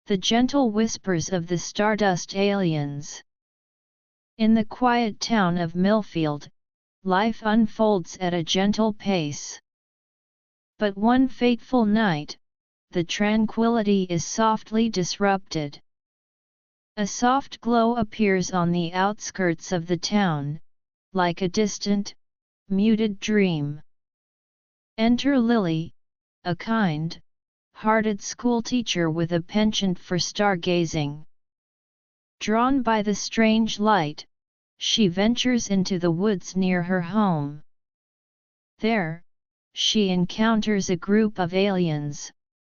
The gentle whispers of the Stardust aliens. In the quiet town of Millfield, life unfolds at a gentle pace. But one fateful night, the tranquility is softly disrupted. A soft glow appears on the outskirts of the town, like a distant, muted dream. Enter Lily, a kind-hearted schoolteacher with a penchant for stargazing. Drawn by the strange light, she ventures into the woods near her home. There, she encounters a group of aliens,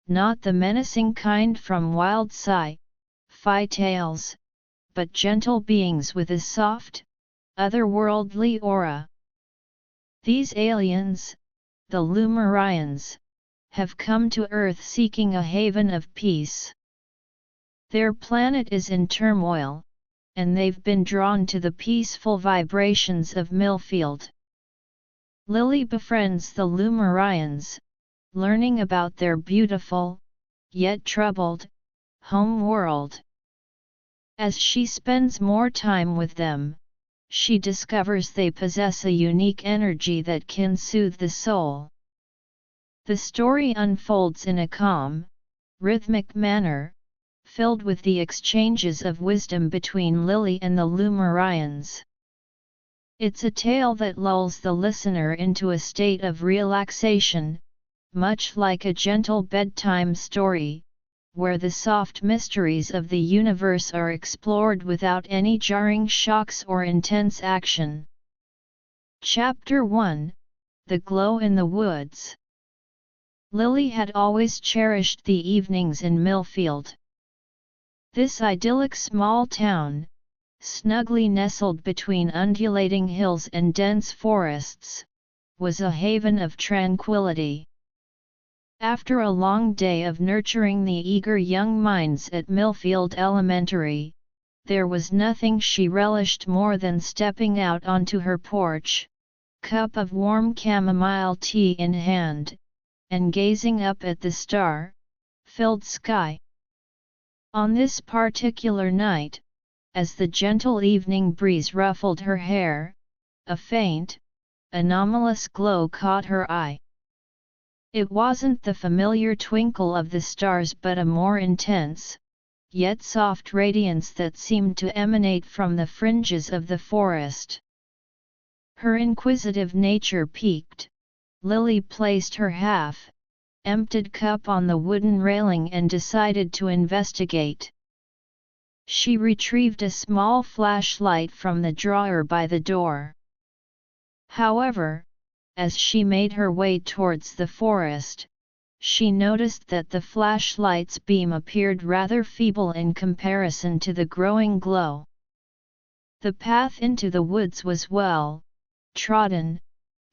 not the menacing kind from wild sci-fi tales, but gentle beings with a soft, otherworldly aura. These aliens, the Lumarians, have come to Earth seeking a haven of peace. Their planet is in turmoil, and they've been drawn to the peaceful vibrations of Millfield. Lily befriends the Lumarians, learning about their beautiful, yet troubled, home world. As she spends more time with them, she discovers they possess a unique energy that can soothe the soul. The story unfolds in a calm, rhythmic manner, filled with the exchanges of wisdom between Lily and the Lumarians. It's a tale that lulls the listener into a state of relaxation, much like a gentle bedtime story, where the soft mysteries of the universe are explored without any jarring shocks or intense action. Chapter 1: The Glow in the Woods. Lily had always cherished the evenings in Millfield. This idyllic small town, snugly nestled between undulating hills and dense forests, was a haven of tranquility. After a long day of nurturing the eager young minds at Millfield Elementary, there was nothing she relished more than stepping out onto her porch, cup of warm chamomile tea in hand, and gazing up at the star-filled sky. On this particular night, as the gentle evening breeze ruffled her hair, a faint, anomalous glow caught her eye. It wasn't the familiar twinkle of the stars but a more intense, yet soft radiance that seemed to emanate from the fringes of the forest. Her inquisitive nature piqued, Lily placed her half-emptied cup on the wooden railing and decided to investigate. She retrieved a small flashlight from the drawer by the door. However, as she made her way towards the forest, she noticed that the flashlight's beam appeared rather feeble in comparison to the growing glow. The path into the woods was well trodden,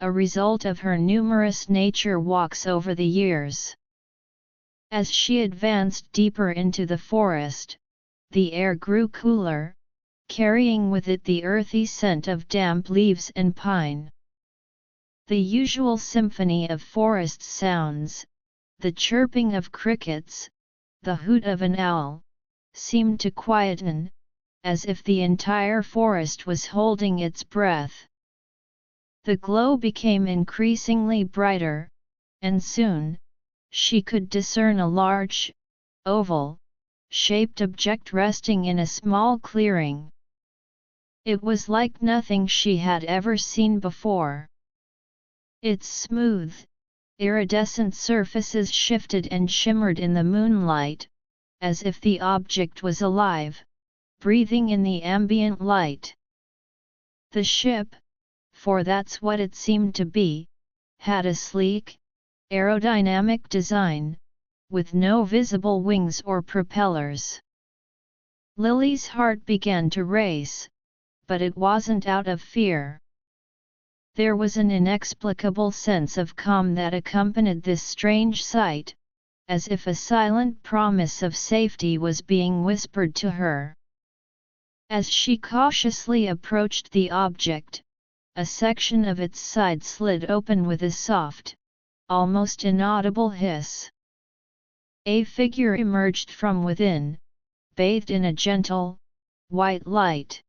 a result of her numerous nature walks over the years. As she advanced deeper into the forest, the air grew cooler, carrying with it the earthy scent of damp leaves and pine. The usual symphony of forest sounds, the chirping of crickets, the hoot of an owl, seemed to quieten, as if the entire forest was holding its breath. The glow became increasingly brighter, and soon, she could discern a large, oval-shaped object resting in a small clearing. It was like nothing she had ever seen before. Its smooth, iridescent surfaces shifted and shimmered in the moonlight, as if the object was alive, breathing in the ambient light. The ship, for that's what it seemed to be, had a sleek, aerodynamic design, with no visible wings or propellers. Lily's heart began to race, but it wasn't out of fear. There was an inexplicable sense of calm that accompanied this strange sight, as if a silent promise of safety was being whispered to her. As she cautiously approached the object, a section of its side slid open with a soft, almost inaudible hiss. A figure emerged from within, bathed in a gentle, white light.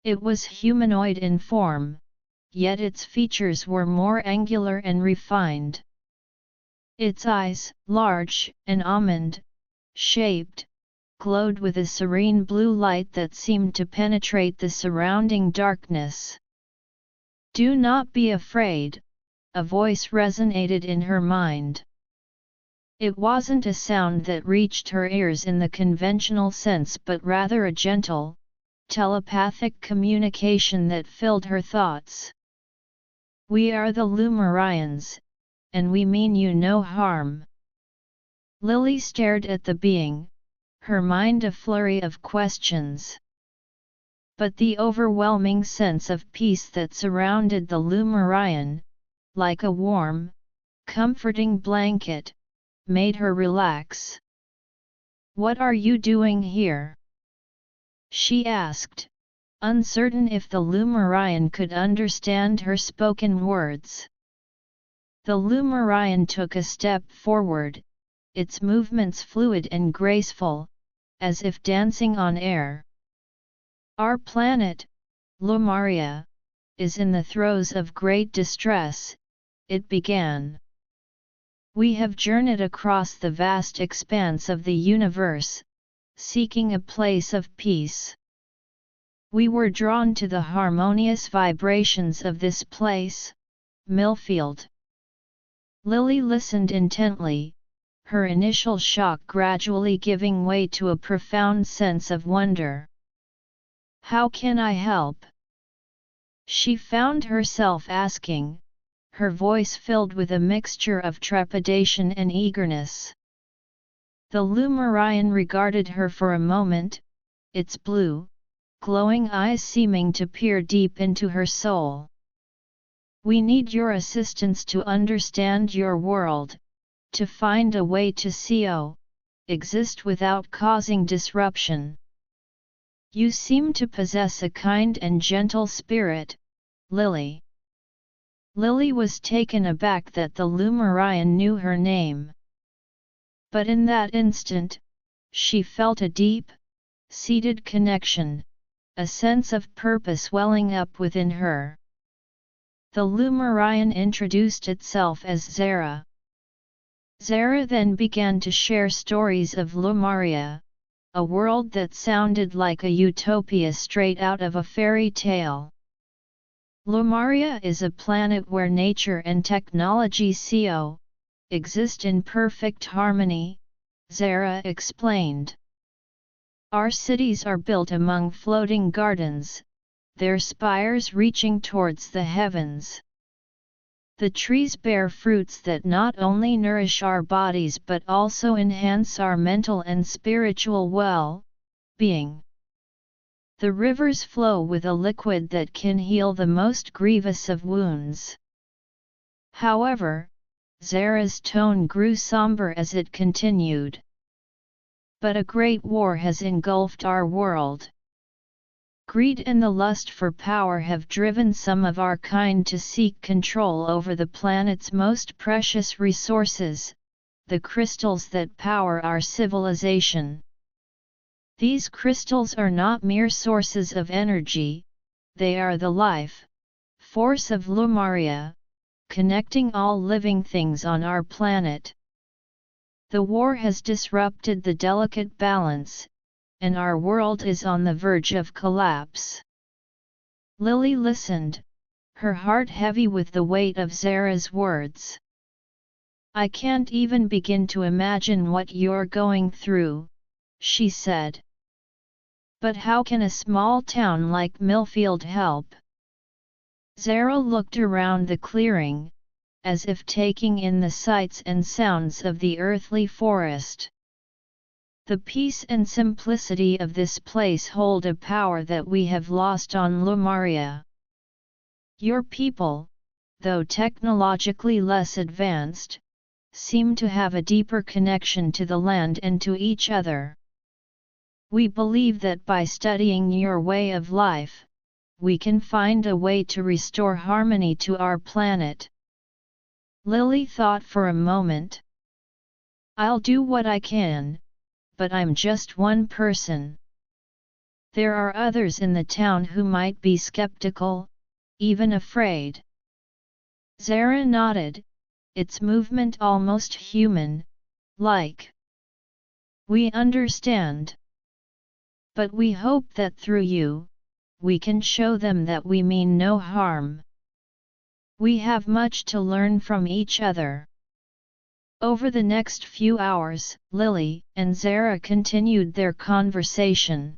It was humanoid in form, yet its features were more angular and refined. Its eyes, large and almond-shaped, glowed with a serene blue light that seemed to penetrate the surrounding darkness. "Do not be afraid," a voice resonated in her mind. It wasn't a sound that reached her ears in the conventional sense but rather a gentle, telepathic communication that filled her thoughts. "We are the Lumarians, and we mean you no harm." Lily stared at the being, her mind a flurry of questions. But the overwhelming sense of peace that surrounded the Lumarian, like a warm, comforting blanket, made her relax. "What are you doing here?" she asked, uncertain if the Lumarian could understand her spoken words. The Lumarian took a step forward, its movements fluid and graceful, as if dancing on air. "Our planet, Lumaria, is in the throes of great distress," it began. "We have journeyed across the vast expanse of the universe, seeking a place of peace. We were drawn to the harmonious vibrations of this place, Millfield." Lily listened intently, her initial shock gradually giving way to a profound sense of wonder. "How can I help?" she found herself asking, her voice filled with a mixture of trepidation and eagerness. The Lumarian regarded her for a moment, its blue, glowing eyes seeming to peer deep into her soul. "We need your assistance to understand your world, to find a way to exist without causing disruption. You seem to possess a kind and gentle spirit, Lily." Lily was taken aback that the Lumarian knew her name. But in that instant, she felt a deep, seated connection, a sense of purpose welling up within her. The Lumarian introduced itself as Zara. Zara then began to share stories of Lumaria, a world that sounded like a utopia straight out of a fairy tale. "Lumaria is a planet where nature and technology exist in perfect harmony," Zara explained. "Our cities are built among floating gardens, their spires reaching towards the heavens. The trees bear fruits that not only nourish our bodies but also enhance our mental and spiritual well-being. The rivers flow with a liquid that can heal the most grievous of wounds." However, Zara's tone grew somber as it continued. "But a great war has engulfed our world. Greed and the lust for power have driven some of our kind to seek control over the planet's most precious resources, the crystals that power our civilization. These crystals are not mere sources of energy, they are the life force of Lumaria, connecting all living things on our planet. The war has disrupted the delicate balance, and our world is on the verge of collapse." Lily listened, her heart heavy with the weight of Zara's words. "I can't even begin to imagine what you're going through," she said. "But how can a small town like Millfield help?" Zara looked around the clearing, as if taking in the sights and sounds of the earthly forest. "The peace and simplicity of this place hold a power that we have lost on Lumaria. Your people, though technologically less advanced, seem to have a deeper connection to the land and to each other. We believe that by studying your way of life, we can find a way to restore harmony to our planet." Lily thought for a moment. I'll do what I can, but I'm just one person. There are others in the town who might be skeptical, even afraid. Zara nodded, its movement almost human, like. We understand. But we hope that through you, we can show them that we mean no harm. We have much to learn from each other. Over the next few hours, Lily and Zara continued their conversation.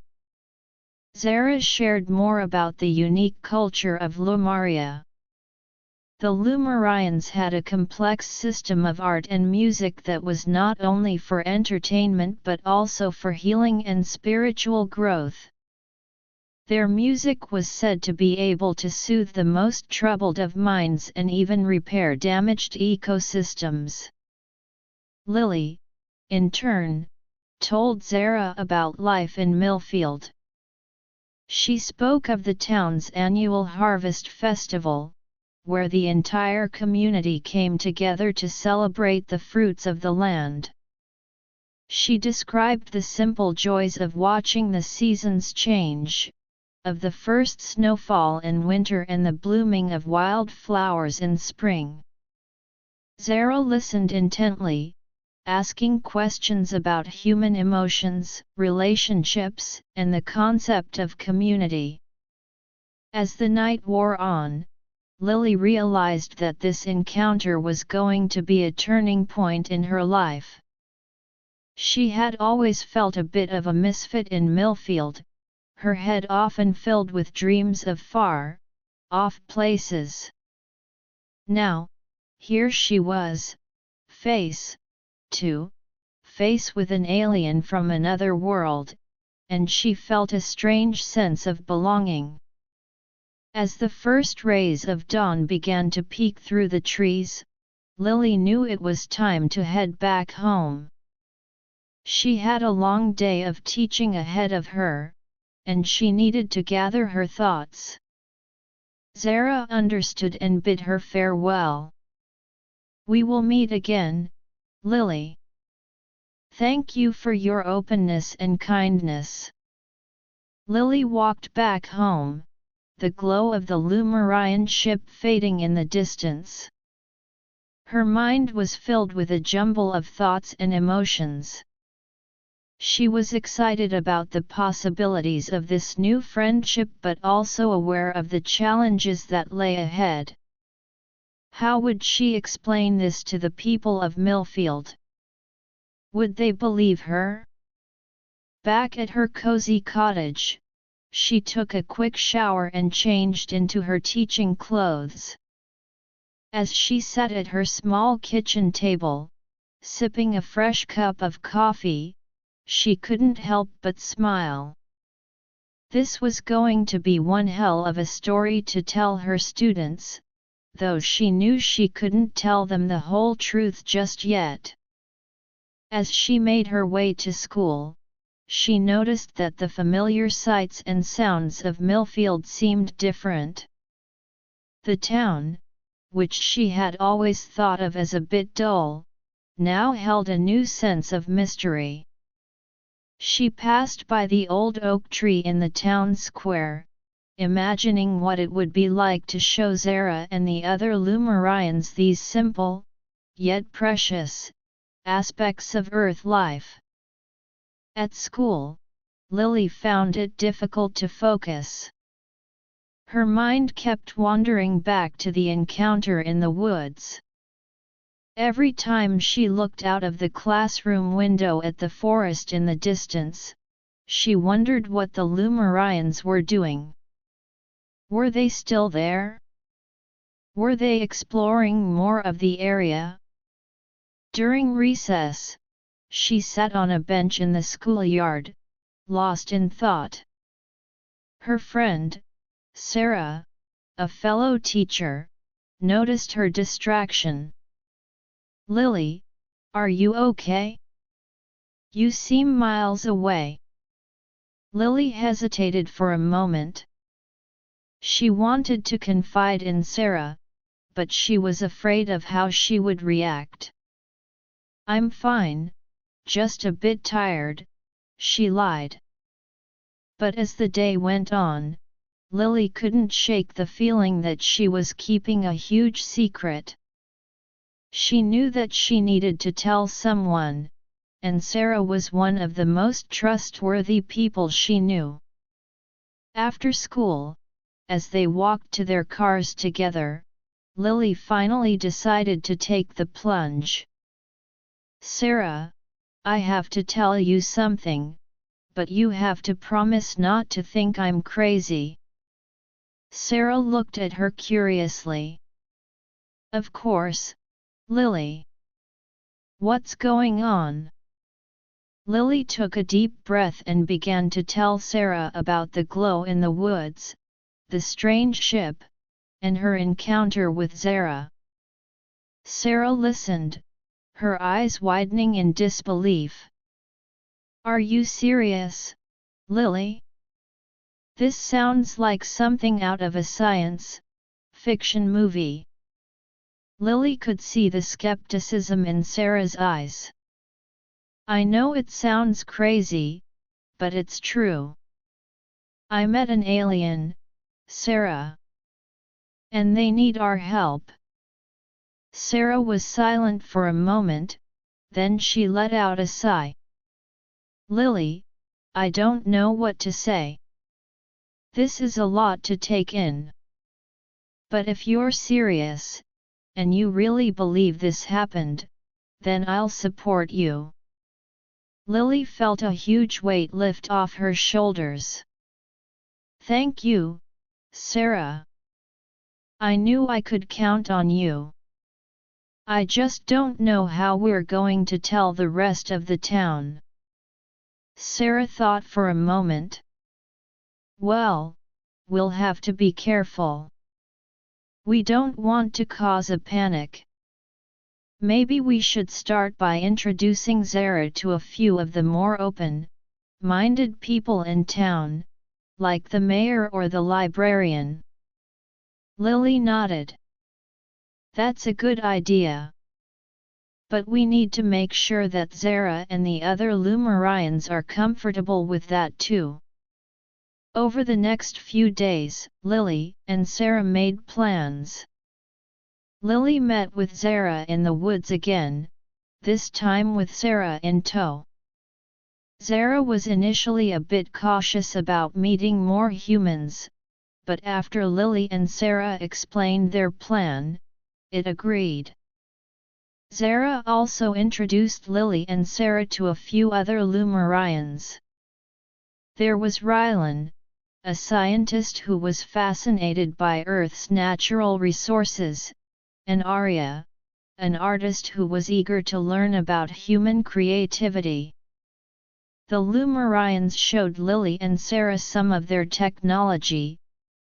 Zara shared more about the unique culture of Lumaria. The Lumarians had a complex system of art and music that was not only for entertainment but also for healing and spiritual growth. Their music was said to be able to soothe the most troubled of minds and even repair damaged ecosystems. Lily, in turn, told Zara about life in Millfield. She spoke of the town's annual harvest festival, where the entire community came together to celebrate the fruits of the land. She described the simple joys of watching the seasons change, of the first snowfall in winter and the blooming of wild flowers in spring. Zara listened intently, asking questions about human emotions, relationships, and the concept of community. As the night wore on, Lily realized that this encounter was going to be a turning point in her life. She had always felt a bit of a misfit in Millfield, her head often filled with dreams of far-off places. Now, here she was, face to face with an alien from another world, and she felt a strange sense of belonging. As the first rays of dawn began to peek through the trees, Lily knew it was time to head back home. She had a long day of teaching ahead of her, and she needed to gather her thoughts. Zara understood and bid her farewell. We will meet again, Lily. Thank you for your openness and kindness. Lily walked back home, the glow of the Lumarian ship fading in the distance. Her mind was filled with a jumble of thoughts and emotions. She was excited about the possibilities of this new friendship but also aware of the challenges that lay ahead. How would she explain this to the people of Millfield? Would they believe her? Back at her cozy cottage, she took a quick shower and changed into her teaching clothes. As she sat at her small kitchen table, sipping a fresh cup of coffee, she couldn't help but smile. This was going to be one hell of a story to tell her students, though she knew she couldn't tell them the whole truth just yet. As she made her way to school, she noticed that the familiar sights and sounds of Millfield seemed different. The town, which she had always thought of as a bit dull, now held a new sense of mystery. She passed by the old oak tree in the town square, imagining what it would be like to show Zara and the other Lumarians these simple, yet precious, aspects of Earth life. At school, Lily found it difficult to focus. Her mind kept wandering back to the encounter in the woods. Every time she looked out of the classroom window at the forest in the distance, she wondered what the Lumarians were doing. Were they still there? Were they exploring more of the area? During recess, she sat on a bench in the schoolyard, lost in thought. Her friend, Sarah, a fellow teacher, noticed her distraction. Lily, are you okay? You seem miles away. Lily hesitated for a moment. She wanted to confide in Sarah, but she was afraid of how she would react. I'm fine, just a bit tired, she lied. But as the day went on, Lily couldn't shake the feeling that she was keeping a huge secret. She knew that she needed to tell someone, and Sarah was one of the most trustworthy people she knew. After school, as they walked to their cars together, Lily finally decided to take the plunge. Sarah, I have to tell you something, but you have to promise not to think I'm crazy. Sarah looked at her curiously. Of course, Lily. What's going on? Lily took a deep breath and began to tell Sarah about the glow in the woods, the strange ship, and her encounter with Zara. Sarah listened, her eyes widening in disbelief. Are you serious, Lily? This sounds like something out of a science fiction movie. Lily could see the skepticism in Sarah's eyes. I know it sounds crazy, but it's true. I met an alien, Sarah. And they need our help. Sarah was silent for a moment, then she let out a sigh. Lily, I don't know what to say. This is a lot to take in. But if you're serious, and you really believe this happened, then I'll support you. Lily felt a huge weight lift off her shoulders. Thank you, Sarah. I knew I could count on you. I just don't know how we're going to tell the rest of the town. Sarah thought for a moment. Well, we'll have to be careful. We don't want to cause a panic. Maybe we should start by introducing Zara to a few of the more open-minded people in town, like the mayor or the librarian. Lily nodded. That's a good idea. But we need to make sure that Zara and the other Lumarians are comfortable with that too. Over the next few days, Lily and Sarah made plans. Lily met with Zara in the woods again, this time with Sarah in tow. Zara was initially a bit cautious about meeting more humans, but after Lily and Sarah explained their plan, it agreed. Zara also introduced Lily and Sarah to a few other Lumarians. There was Rylan, a scientist who was fascinated by Earth's natural resources, and Arya, an artist who was eager to learn about human creativity. The Lumarians showed Lily and Sarah some of their technology,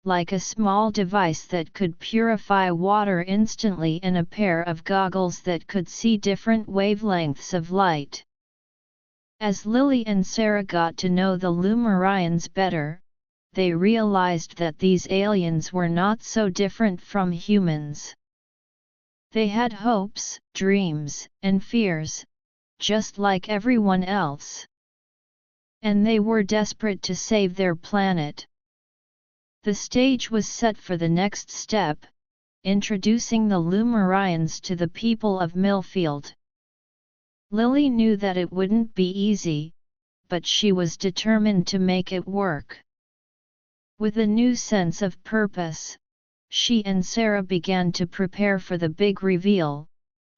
like a small device that could purify water instantly and a pair of goggles that could see different wavelengths of light. As Lily and Sarah got to know the Lumarians better, they realized that these aliens were not so different from humans. They had hopes, dreams, and fears, just like everyone else. And they were desperate to save their planet. The stage was set for the next step, introducing the Lumarians to the people of Millfield. Lily knew that it wouldn't be easy, but she was determined to make it work. With a new sense of purpose, she and Sarah began to prepare for the big reveal,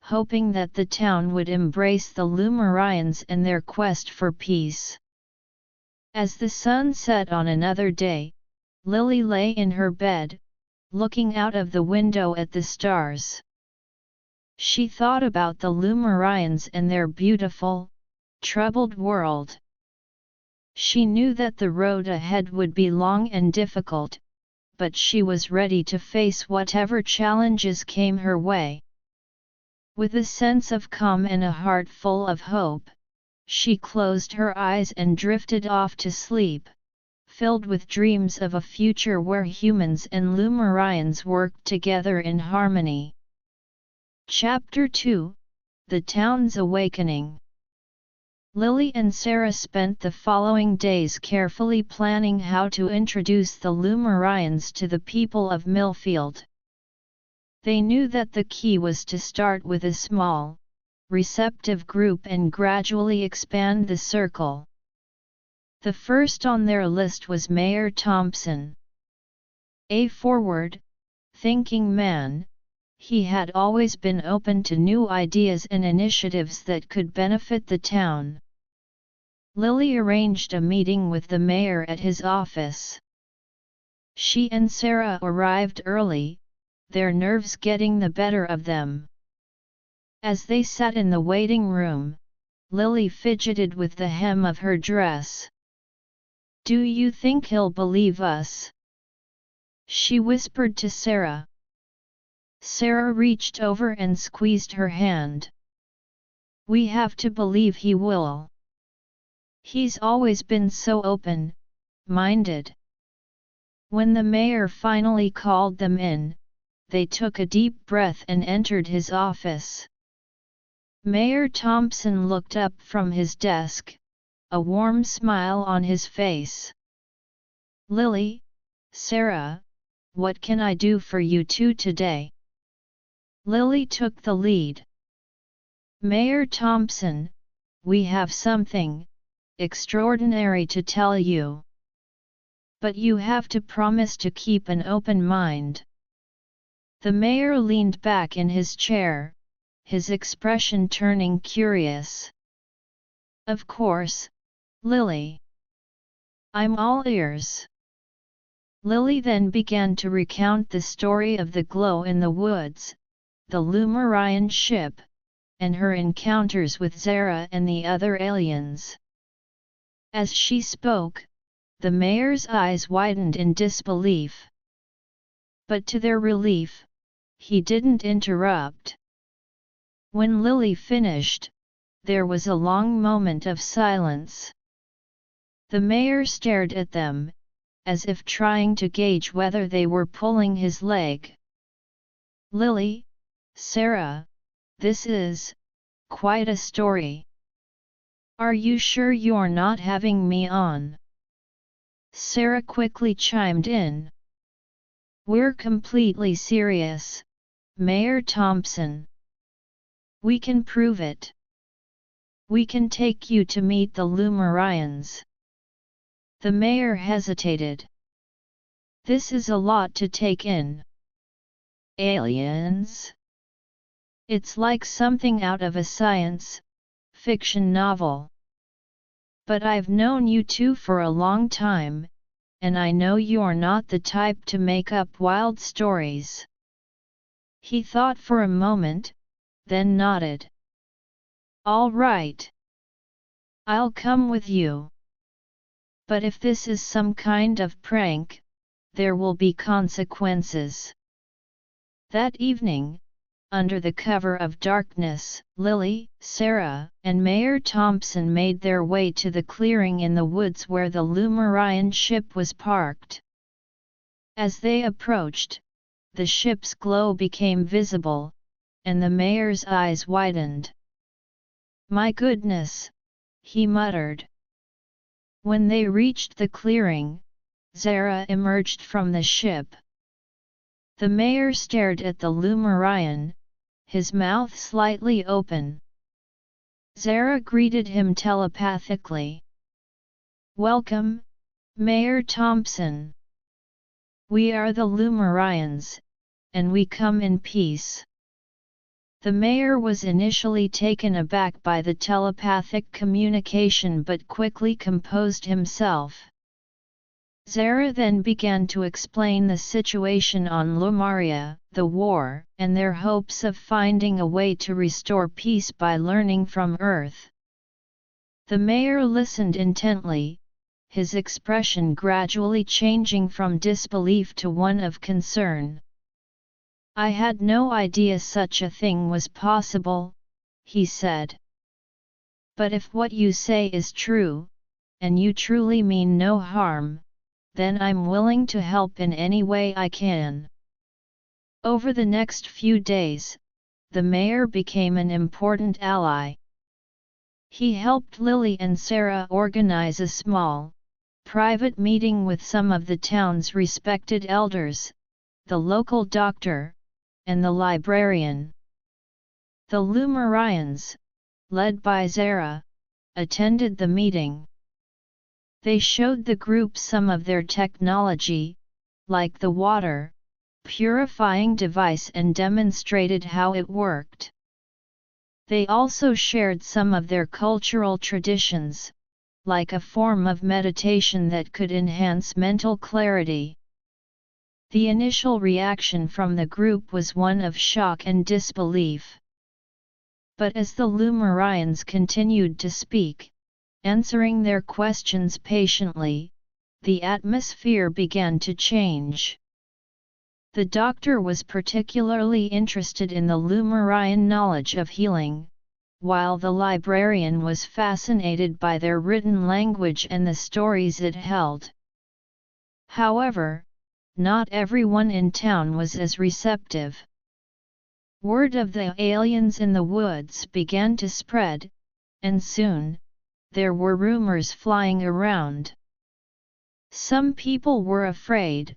hoping that the town would embrace the Lumarians and their quest for peace. As the sun set on another day, Lily lay in her bed, looking out of the window at the stars. She thought about the Lumarians and their beautiful, troubled world. She knew that the road ahead would be long and difficult, but she was ready to face whatever challenges came her way. With a sense of calm and a heart full of hope, she closed her eyes and drifted off to sleep, filled with dreams of a future where humans and Lumarians worked together in harmony. Chapter 2: the town's awakening. Lily and Sarah spent the following days carefully planning how to introduce the Lumarians to the people of Millfield. They knew that the key was to start with a small, receptive group and gradually expand the circle. The first on their list was Mayor Thompson. A forward, thinking man, he had always been open to new ideas and initiatives that could benefit the town. Lily arranged a meeting with the mayor at his office. She and Sarah arrived early, their nerves getting the better of them. As they sat in the waiting room, Lily fidgeted with the hem of her dress. "Do you think he'll believe us?" she whispered to Sarah. Sarah reached over and squeezed her hand. "We have to believe he will. He's always been so open-minded." When the mayor finally called them in, they took a deep breath and entered his office. Mayor Thompson looked up from his desk, a warm smile on his face. "Lily, Sarah, what can I do for you two today?" Lily took the lead. "Mayor Thompson, we have something extraordinary to tell you. But you have to promise to keep an open mind." The mayor leaned back in his chair, his expression turning curious. "Of course, Lily. I'm all ears." Lily then began to recount the story of the glow in the woods, the Lumarian ship, and her encounters with Zara and the other aliens. As she spoke, the mayor's eyes widened in disbelief. But to their relief, he didn't interrupt. When Lily finished, there was a long moment of silence. The mayor stared at them, as if trying to gauge whether they were pulling his leg. "Lily, Sarah, this is quite a story. Are you sure you're not having me on?" Sarah quickly chimed in. "We're completely serious, Mayor Thompson. We can prove it. We can take you to meet the Lumarians." The mayor hesitated. "This is a lot to take in. Aliens? It's like something out of a science fiction novel. But I've known you two for a long time, and I know you're not the type to make up wild stories." He thought for a moment, then nodded. "All right. I'll come with you. But if this is some kind of prank, there will be consequences." That evening, under the cover of darkness, Lily, Sarah, and Mayor Thompson made their way to the clearing in the woods where the Lumarian ship was parked. As they approached, the ship's glow became visible, and the mayor's eyes widened. "My goodness," he muttered. When they reached the clearing, Zara emerged from the ship. The mayor stared at the Lumarian, his mouth slightly open. Zara greeted him telepathically. "Welcome, Mayor Thompson. We are the Lumarians, and we come in peace." The mayor was initially taken aback by the telepathic communication but quickly composed himself. Zara then began to explain the situation on Lumaria, the war, and their hopes of finding a way to restore peace by learning from Earth. The mayor listened intently, his expression gradually changing from disbelief to one of concern. "I had no idea such a thing was possible," he said. "But if what you say is true, and you truly mean no harm, then I'm willing to help in any way I can." Over the next few days, the mayor became an important ally. He helped Lily and Sarah organize a small, private meeting with some of the town's respected elders, the local doctor, and the librarian. The Lumarians, led by Zara, attended the meeting. They showed the group some of their technology, like the water purifying device, and demonstrated how it worked. They also shared some of their cultural traditions, like a form of meditation that could enhance mental clarity. The initial reaction from the group was one of shock and disbelief. But as the Lumarians continued to speak, answering their questions patiently, the atmosphere began to change. The doctor was particularly interested in the Lumarian knowledge of healing, while the librarian was fascinated by their written language and the stories it held. However, not everyone in town was as receptive. Word of the aliens in the woods began to spread, and soon, there were rumors flying around. Some people were afraid,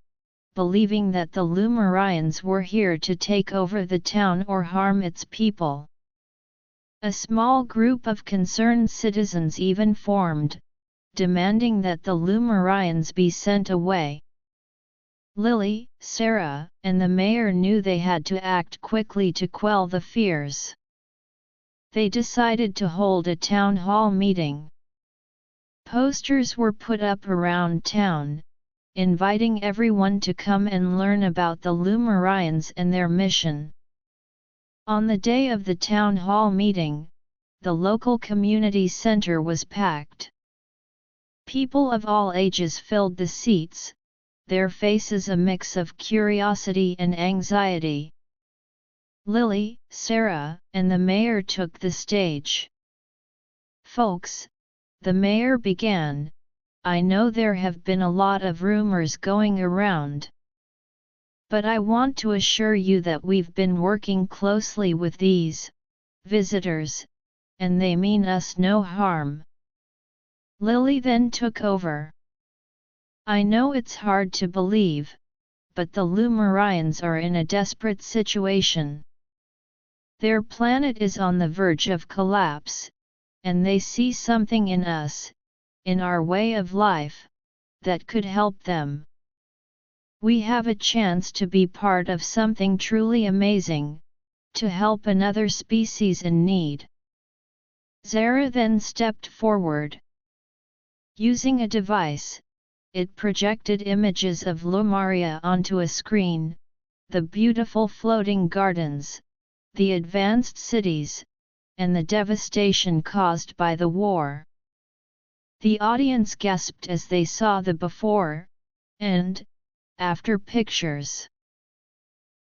believing that the Lumarians were here to take over the town or harm its people. A small group of concerned citizens even formed, demanding that the Lumarians be sent away. Lily, Sarah, and the mayor knew they had to act quickly to quell the fears. They decided to hold a town hall meeting. Posters were put up around town, inviting everyone to come and learn about the Lumarians and their mission. On the day of the town hall meeting, the local community center was packed. People of all ages filled the seats, their faces a mix of curiosity and anxiety. Lily, Sarah, and the mayor took the stage. "Folks," the mayor began, "I know there have been a lot of rumors going around. But I want to assure you that we've been working closely with these visitors, and they mean us no harm." Lily then took over. "I know it's hard to believe, but the Lumarians are in a desperate situation. Their planet is on the verge of collapse, and they see something in us, in our way of life, that could help them. We have a chance to be part of something truly amazing, to help another species in need." Zara then stepped forward. Using a device, it projected images of Lumaria onto a screen, the beautiful floating gardens, the advanced cities, and the devastation caused by the war. The audience gasped as they saw the before and after pictures.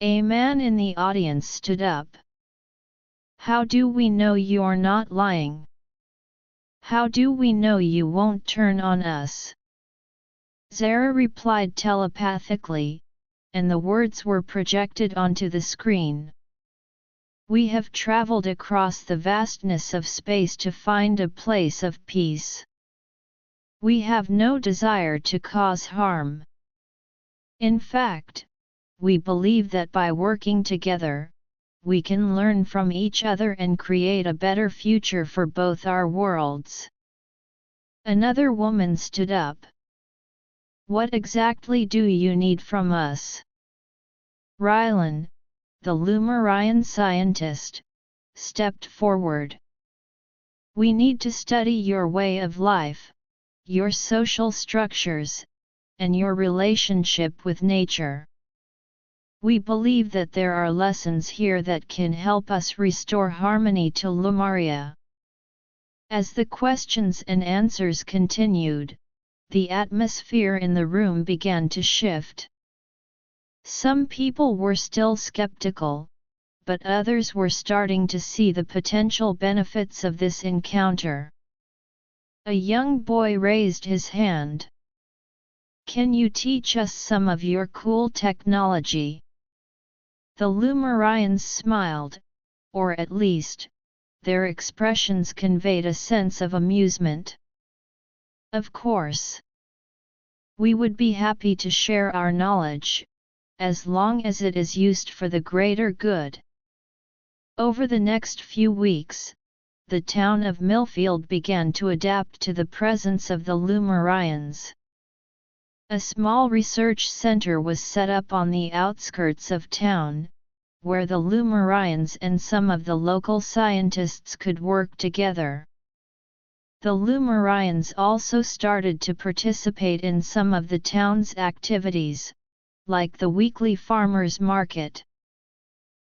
A man in the audience stood up. "How do we know you're not lying? How do we know you won't turn on us?" Zara replied telepathically, and the words were projected onto the screen. "We have traveled across the vastness of space to find a place of peace. We have no desire to cause harm. In fact, we believe that by working together, we can learn from each other and create a better future for both our worlds." Another woman stood up. "What exactly do you need from us?" Rylan, the Lumarian scientist, stepped forward. "We need to study your way of life, your social structures, and your relationship with nature. We believe that there are lessons here that can help us restore harmony to Lumaria." As the questions and answers continued, the atmosphere in the room began to shift. Some people were still skeptical, but others were starting to see the potential benefits of this encounter. A young boy raised his hand. "Can you teach us some of your cool technology?" The Lumarians smiled, or at least, their expressions conveyed a sense of amusement. Of course, we would be happy to share our knowledge, as long as it is used for the greater good. Over the next few weeks, the town of Millfield began to adapt to the presence of the Lumarians. A small research center was set up on the outskirts of town, where the Lumarians and some of the local scientists could work together. The Lumarians also started to participate in some of the town's activities, like the weekly farmers' market.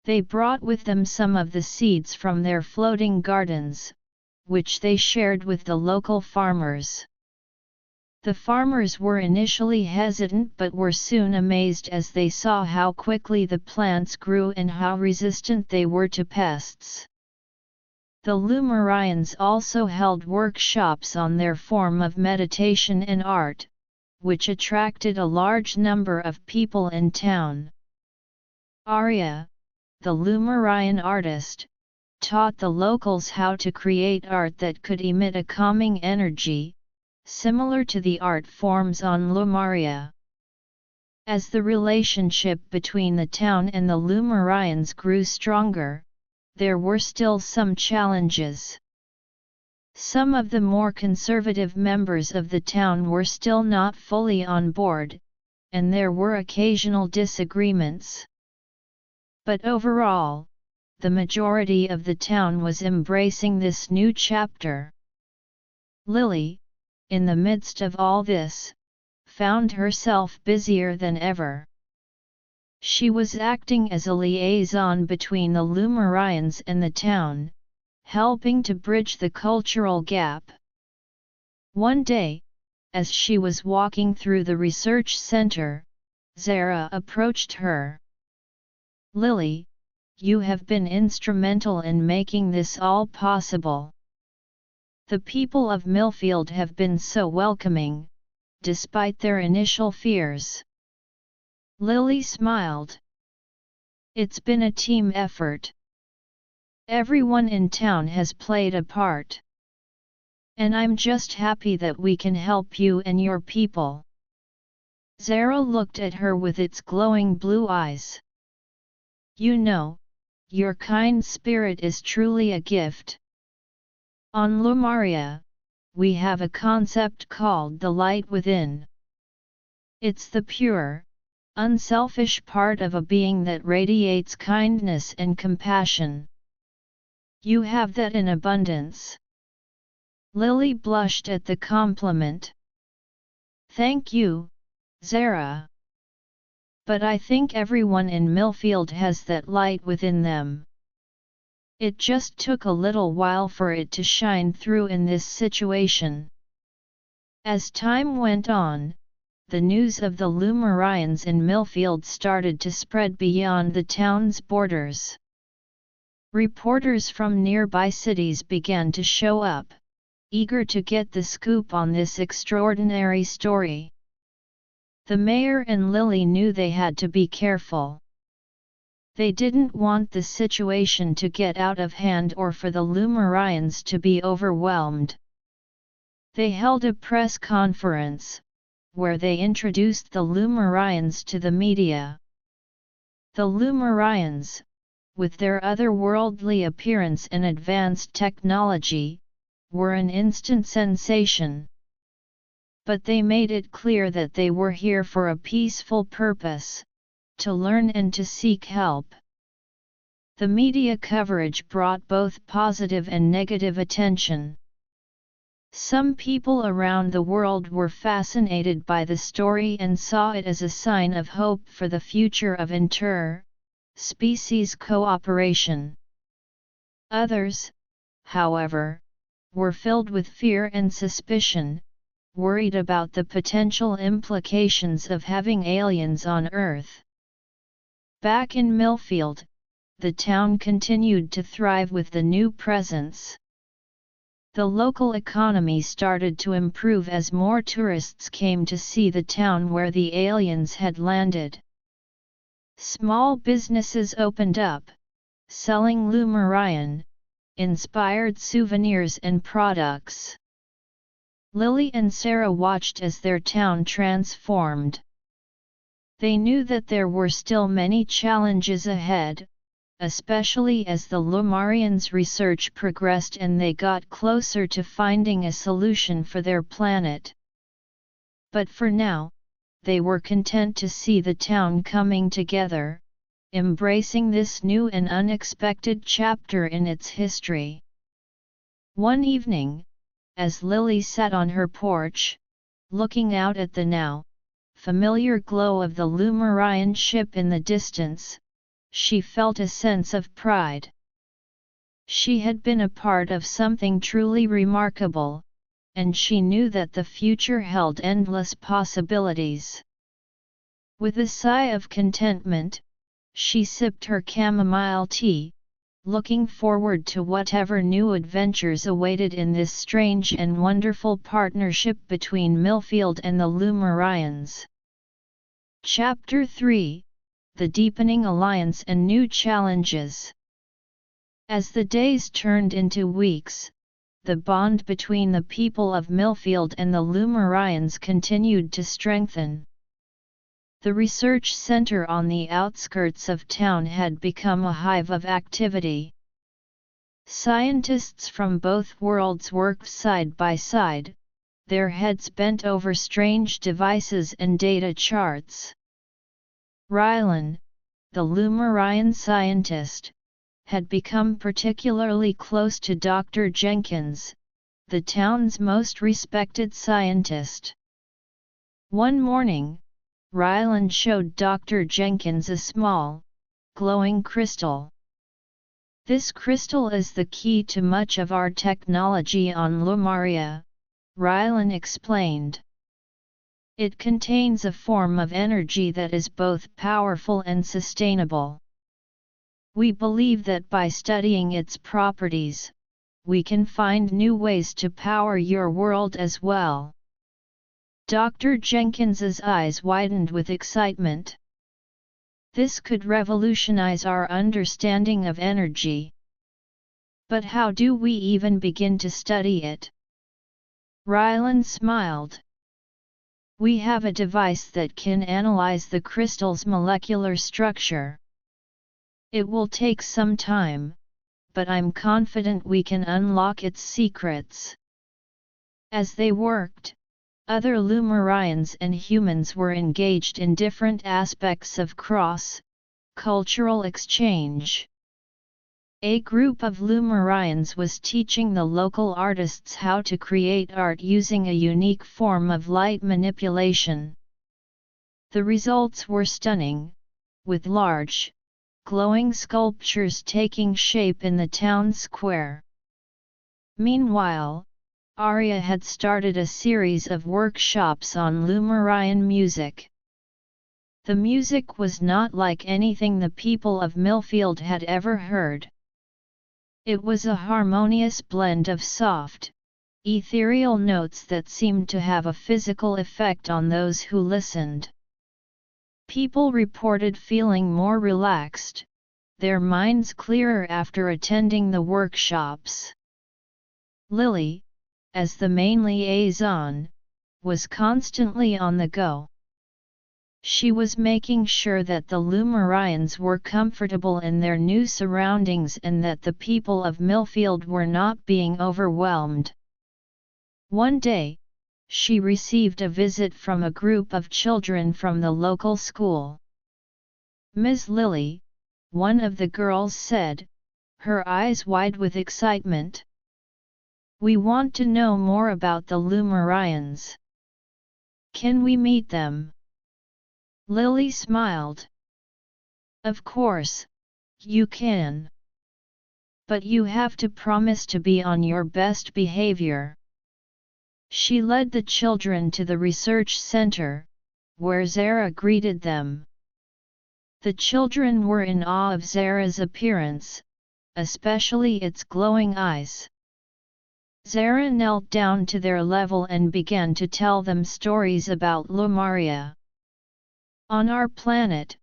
They brought with them some of the seeds from their floating gardens, which they shared with the local farmers. The farmers were initially hesitant but were soon amazed as they saw how quickly the plants grew and how resistant they were to pests. The Lumarians also held workshops on their form of meditation and art, which attracted a large number of people in town. Arya, the Lumarian artist, taught the locals how to create art that could emit a calming energy, similar to the art forms on Lumaria. As the relationship between the town and the Lumarians grew stronger, there were still some challenges. Some of the more conservative members of the town were still not fully on board, and there were occasional disagreements. But overall, the majority of the town was embracing this new chapter. Lily, in the midst of all this, found herself busier than ever. She was acting as a liaison between the Lumarians and the town, helping to bridge the cultural gap. One day, as she was walking through the research center, Zara approached her. "Lily, you have been instrumental in making this all possible. The people of Millfield have been so welcoming, despite their initial fears." Lily smiled. "It's been a team effort. Everyone in town has played a part. And I'm just happy that we can help you and your people." Zara looked at her with its glowing blue eyes. "You know, your kind spirit is truly a gift. On Lumaria, we have a concept called the light within. It's the pure, unselfish part of a being that radiates kindness and compassion. You have that in abundance." Lily blushed at the compliment. "Thank you, Zara. But I think everyone in Millfield has that light within them. It just took a little while for it to shine through in this situation." As time went on, the news of the Lumarians in Millfield started to spread beyond the town's borders. Reporters from nearby cities began to show up, eager to get the scoop on this extraordinary story. The mayor and Lily knew they had to be careful. They didn't want the situation to get out of hand or for the Lumarians to be overwhelmed. They held a press conference, where they introduced the Lumarians to the media. The Lumarians, with their otherworldly appearance and advanced technology, were an instant sensation. But they made it clear that they were here for a peaceful purpose, to learn and to seek help. The media coverage brought both positive and negative attention. Some people around the world were fascinated by the story and saw it as a sign of hope for the future of inter-species cooperation. Others, however, were filled with fear and suspicion, worried about the potential implications of having aliens on Earth. Back in Millfield, the town continued to thrive with the new presence. The local economy started to improve as more tourists came to see the town where the aliens had landed. Small businesses opened up, selling Lumarian inspired souvenirs and products. Lily and Sarah watched as their town transformed. They knew that there were still many challenges ahead, especially as the Lumarians' research progressed and they got closer to finding a solution for their planet. But for now, they were content to see the town coming together, embracing this new and unexpected chapter in its history. One evening, as Lily sat on her porch, looking out at the now familiar glow of the Lumarian ship in the distance, she felt a sense of pride. She had been a part of something truly remarkable, and she knew that the future held endless possibilities. With a sigh of contentment, she sipped her chamomile tea, looking forward to whatever new adventures awaited in this strange and wonderful partnership between Millfield and the Lumarians. Chapter 3: The Deepening Alliance and New Challenges. As the days turned into weeks, the bond between the people of Millfield and the Lumarians continued to strengthen. The research center on the outskirts of town had become a hive of activity. Scientists from both worlds worked side by side, their heads bent over strange devices and data charts. Rylan, the Lumarian scientist, had become particularly close to Dr. Jenkins, the town's most respected scientist. One morning, Rylan showed Dr. Jenkins a small, glowing crystal. "This crystal is the key to much of our technology on Lumaria," Rylan explained. "It contains a form of energy that is both powerful and sustainable. We believe that by studying its properties, we can find new ways to power your world as well." Dr. Jenkins's eyes widened with excitement. "This could revolutionize our understanding of energy. But how do we even begin to study it?" Rylan smiled. "We have a device that can analyze the crystal's molecular structure. It will take some time, but I'm confident we can unlock its secrets." As they worked, other Lumarians and humans were engaged in different aspects of cross-cultural exchange. A group of Lumarians was teaching the local artists how to create art using a unique form of light manipulation. The results were stunning, with large, glowing sculptures taking shape in the town square. Meanwhile, Arya had started a series of workshops on Lumarian music. The music was not like anything the people of Millfield had ever heard. It was a harmonious blend of soft, ethereal notes that seemed to have a physical effect on those who listened. People reported feeling more relaxed, their minds clearer after attending the workshops. Lily, as the main liaison, was constantly on the go. She was making sure that the Lumarians were comfortable in their new surroundings and that the people of Millfield were not being overwhelmed. One day, she received a visit from a group of children from the local school. "Ms. Lily," one of the girls said, her eyes wide with excitement. "We want to know more about the Lumarians. Can we meet them?" Lily smiled. "Of course, you can. But you have to promise to be on your best behavior." She led the children to the research center, where Zara greeted them. The children were in awe of Zara's appearance, especially its glowing eyes. Zara knelt down to their level and began to tell them stories about Lumaria. "On our planet,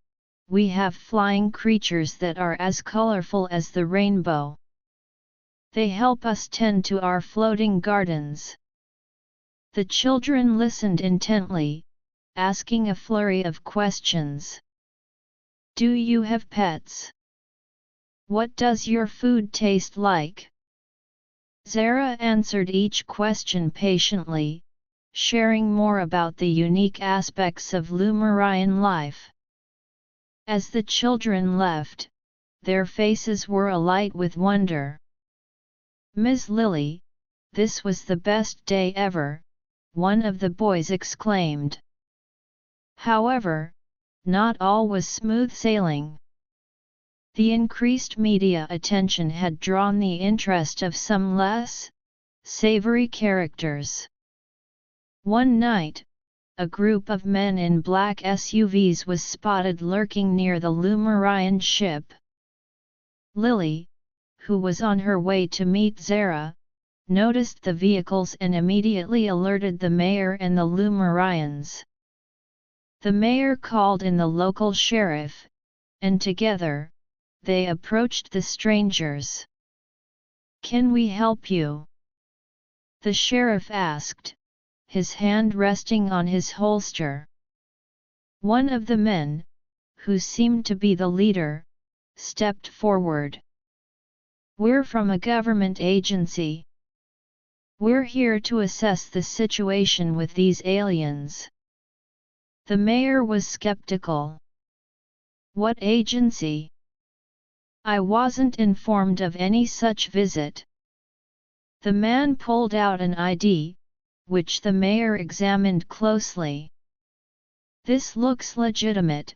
we have flying creatures that are as colorful as the rainbow. They help us tend to our floating gardens." The children listened intently, asking a flurry of questions. "Do you have pets? What does your food taste like?" Zara answered each question patiently, sharing more about the unique aspects of Lumarian life. As the children left, their faces were alight with wonder. "Ms. Lily, this was the best day ever," one of the boys exclaimed. However, not all was smooth sailing. The increased media attention had drawn the interest of some less savory characters. One night, a group of men in black SUVs was spotted lurking near the Lumarian ship. Lily, who was on her way to meet Zara, noticed the vehicles and immediately alerted the mayor and the Lumarians. The mayor called in the local sheriff, and together, they approached the strangers. "Can we help you?" the sheriff asked, his hand resting on his holster. One of the men, who seemed to be the leader, stepped forward. "We're from a government agency. We're here to assess the situation with these aliens." The mayor was skeptical. "What agency? I wasn't informed of any such visit." The man pulled out an ID, which the mayor examined closely. "This looks legitimate,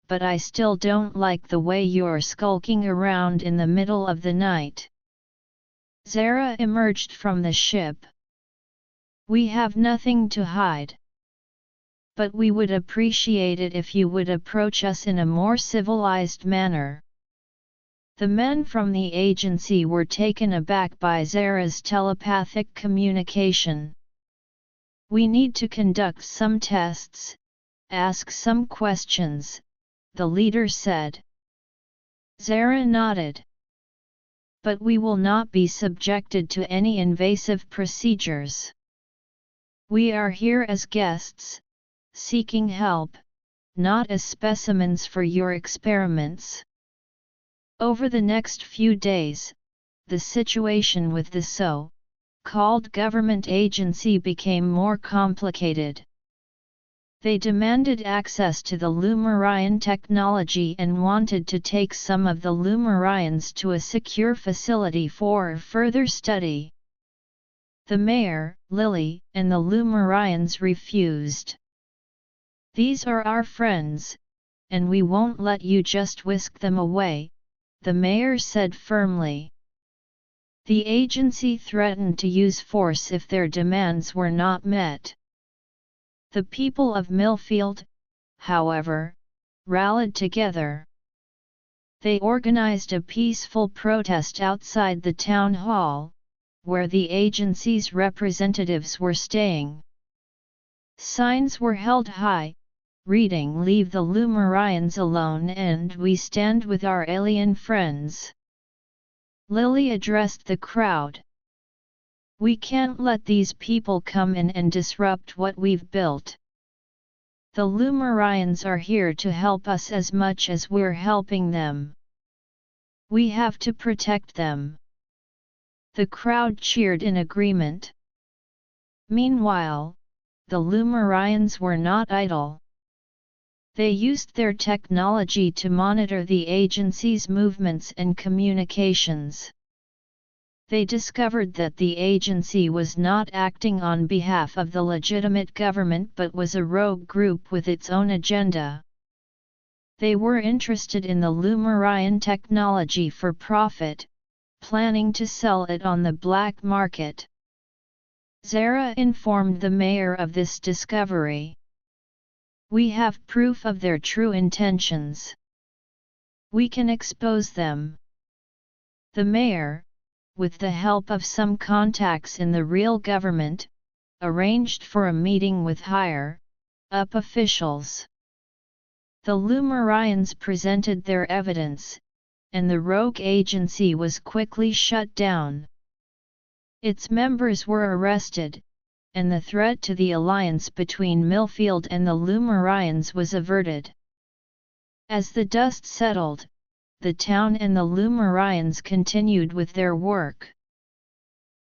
but I still don't like the way you're skulking around in the middle of the night." Zara emerged from the ship. "We have nothing to hide. But we would appreciate it if you would approach us in a more civilized manner." The men from the agency were taken aback by Zara's telepathic communication. "We need to conduct some tests, ask some questions," the leader said. Zara nodded. "But we will not be subjected to any invasive procedures. We are here as guests, seeking help, not as specimens for your experiments." Over the next few days, the situation with the so-called government agency became more complicated. They demanded access to the Lumarian technology and wanted to take some of the Lumarians to a secure facility for further study. The mayor, Lily, and the Lumarians refused. "These are our friends, and we won't let you just whisk them away," the mayor said firmly. The agency threatened to use force if their demands were not met. The people of Millfield, however, rallied together. They organized a peaceful protest outside the town hall, where the agency's representatives were staying. Signs were held high, reading "Leave the Lumarians alone" and "We stand with our alien friends." Lily addressed the crowd. "We can't let these people come in and disrupt what we've built. The Lumarians are here to help us as much as we're helping them. We have to protect them." The crowd cheered in agreement. Meanwhile, the Lumarians were not idle. They used their technology to monitor the agency's movements and communications. They discovered that the agency was not acting on behalf of the legitimate government but was a rogue group with its own agenda. They were interested in the Lumarian technology for profit, planning to sell it on the black market. Zara informed the mayor of this discovery. "We have proof of their true intentions. We can expose them." The mayor, with the help of some contacts in the real government, arranged for a meeting with higher-up officials. The Lumarians presented their evidence, and the rogue agency was quickly shut down. Its members were arrested, and the threat to the alliance between Millfield and the Lumarians was averted. As the dust settled, the town and the Lumarians continued with their work.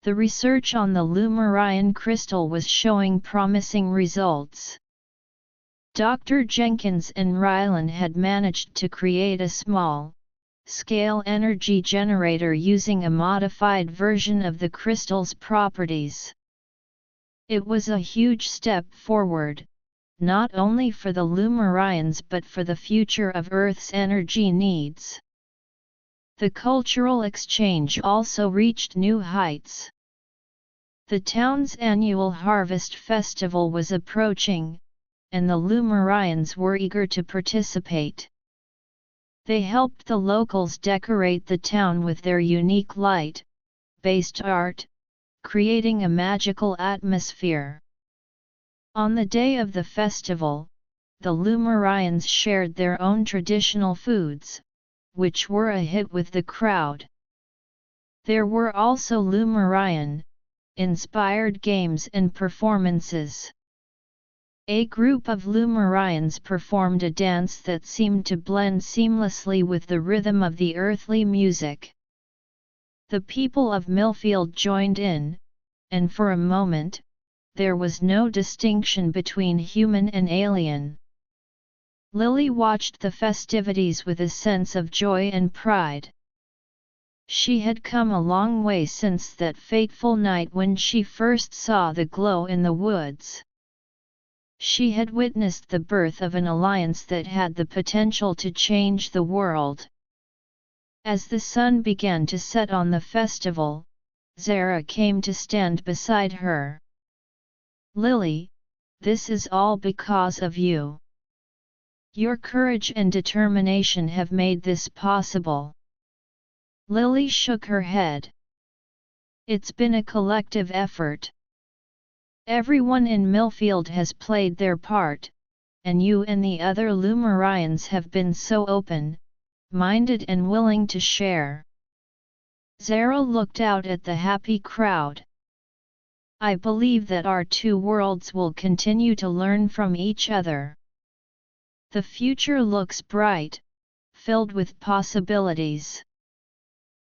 The research on the Lumarian crystal was showing promising results. Dr. Jenkins and Ryland had managed to create a small-scale energy generator using a modified version of the crystal's properties. It was a huge step forward, not only for the Lumarians but for the future of Earth's energy needs. The cultural exchange also reached new heights. The town's annual harvest festival was approaching, and the Lumarians were eager to participate. They helped the locals decorate the town with their unique light-based art, creating a magical atmosphere. On the day of the festival, the Lumarians shared their own traditional foods, which were a hit with the crowd. There were also Lumarian-inspired games and performances. A group of Lumarians performed a dance that seemed to blend seamlessly with the rhythm of the earthly music. The people of Millfield joined in, and for a moment, there was no distinction between human and alien. Lily watched the festivities with a sense of joy and pride. She had come a long way since that fateful night when she first saw the glow in the woods. She had witnessed the birth of an alliance that had the potential to change the world. As the sun began to set on the festival, Zara came to stand beside her. "Lily, this is all because of you. Your courage and determination have made this possible." Lily shook her head. "It's been a collective effort. Everyone in Millfield has played their part, and you and the other Lumarians have been so open-minded and willing to share." Zara looked out at the happy crowd. "I believe that our two worlds will continue to learn from each other. The future looks bright, filled with possibilities."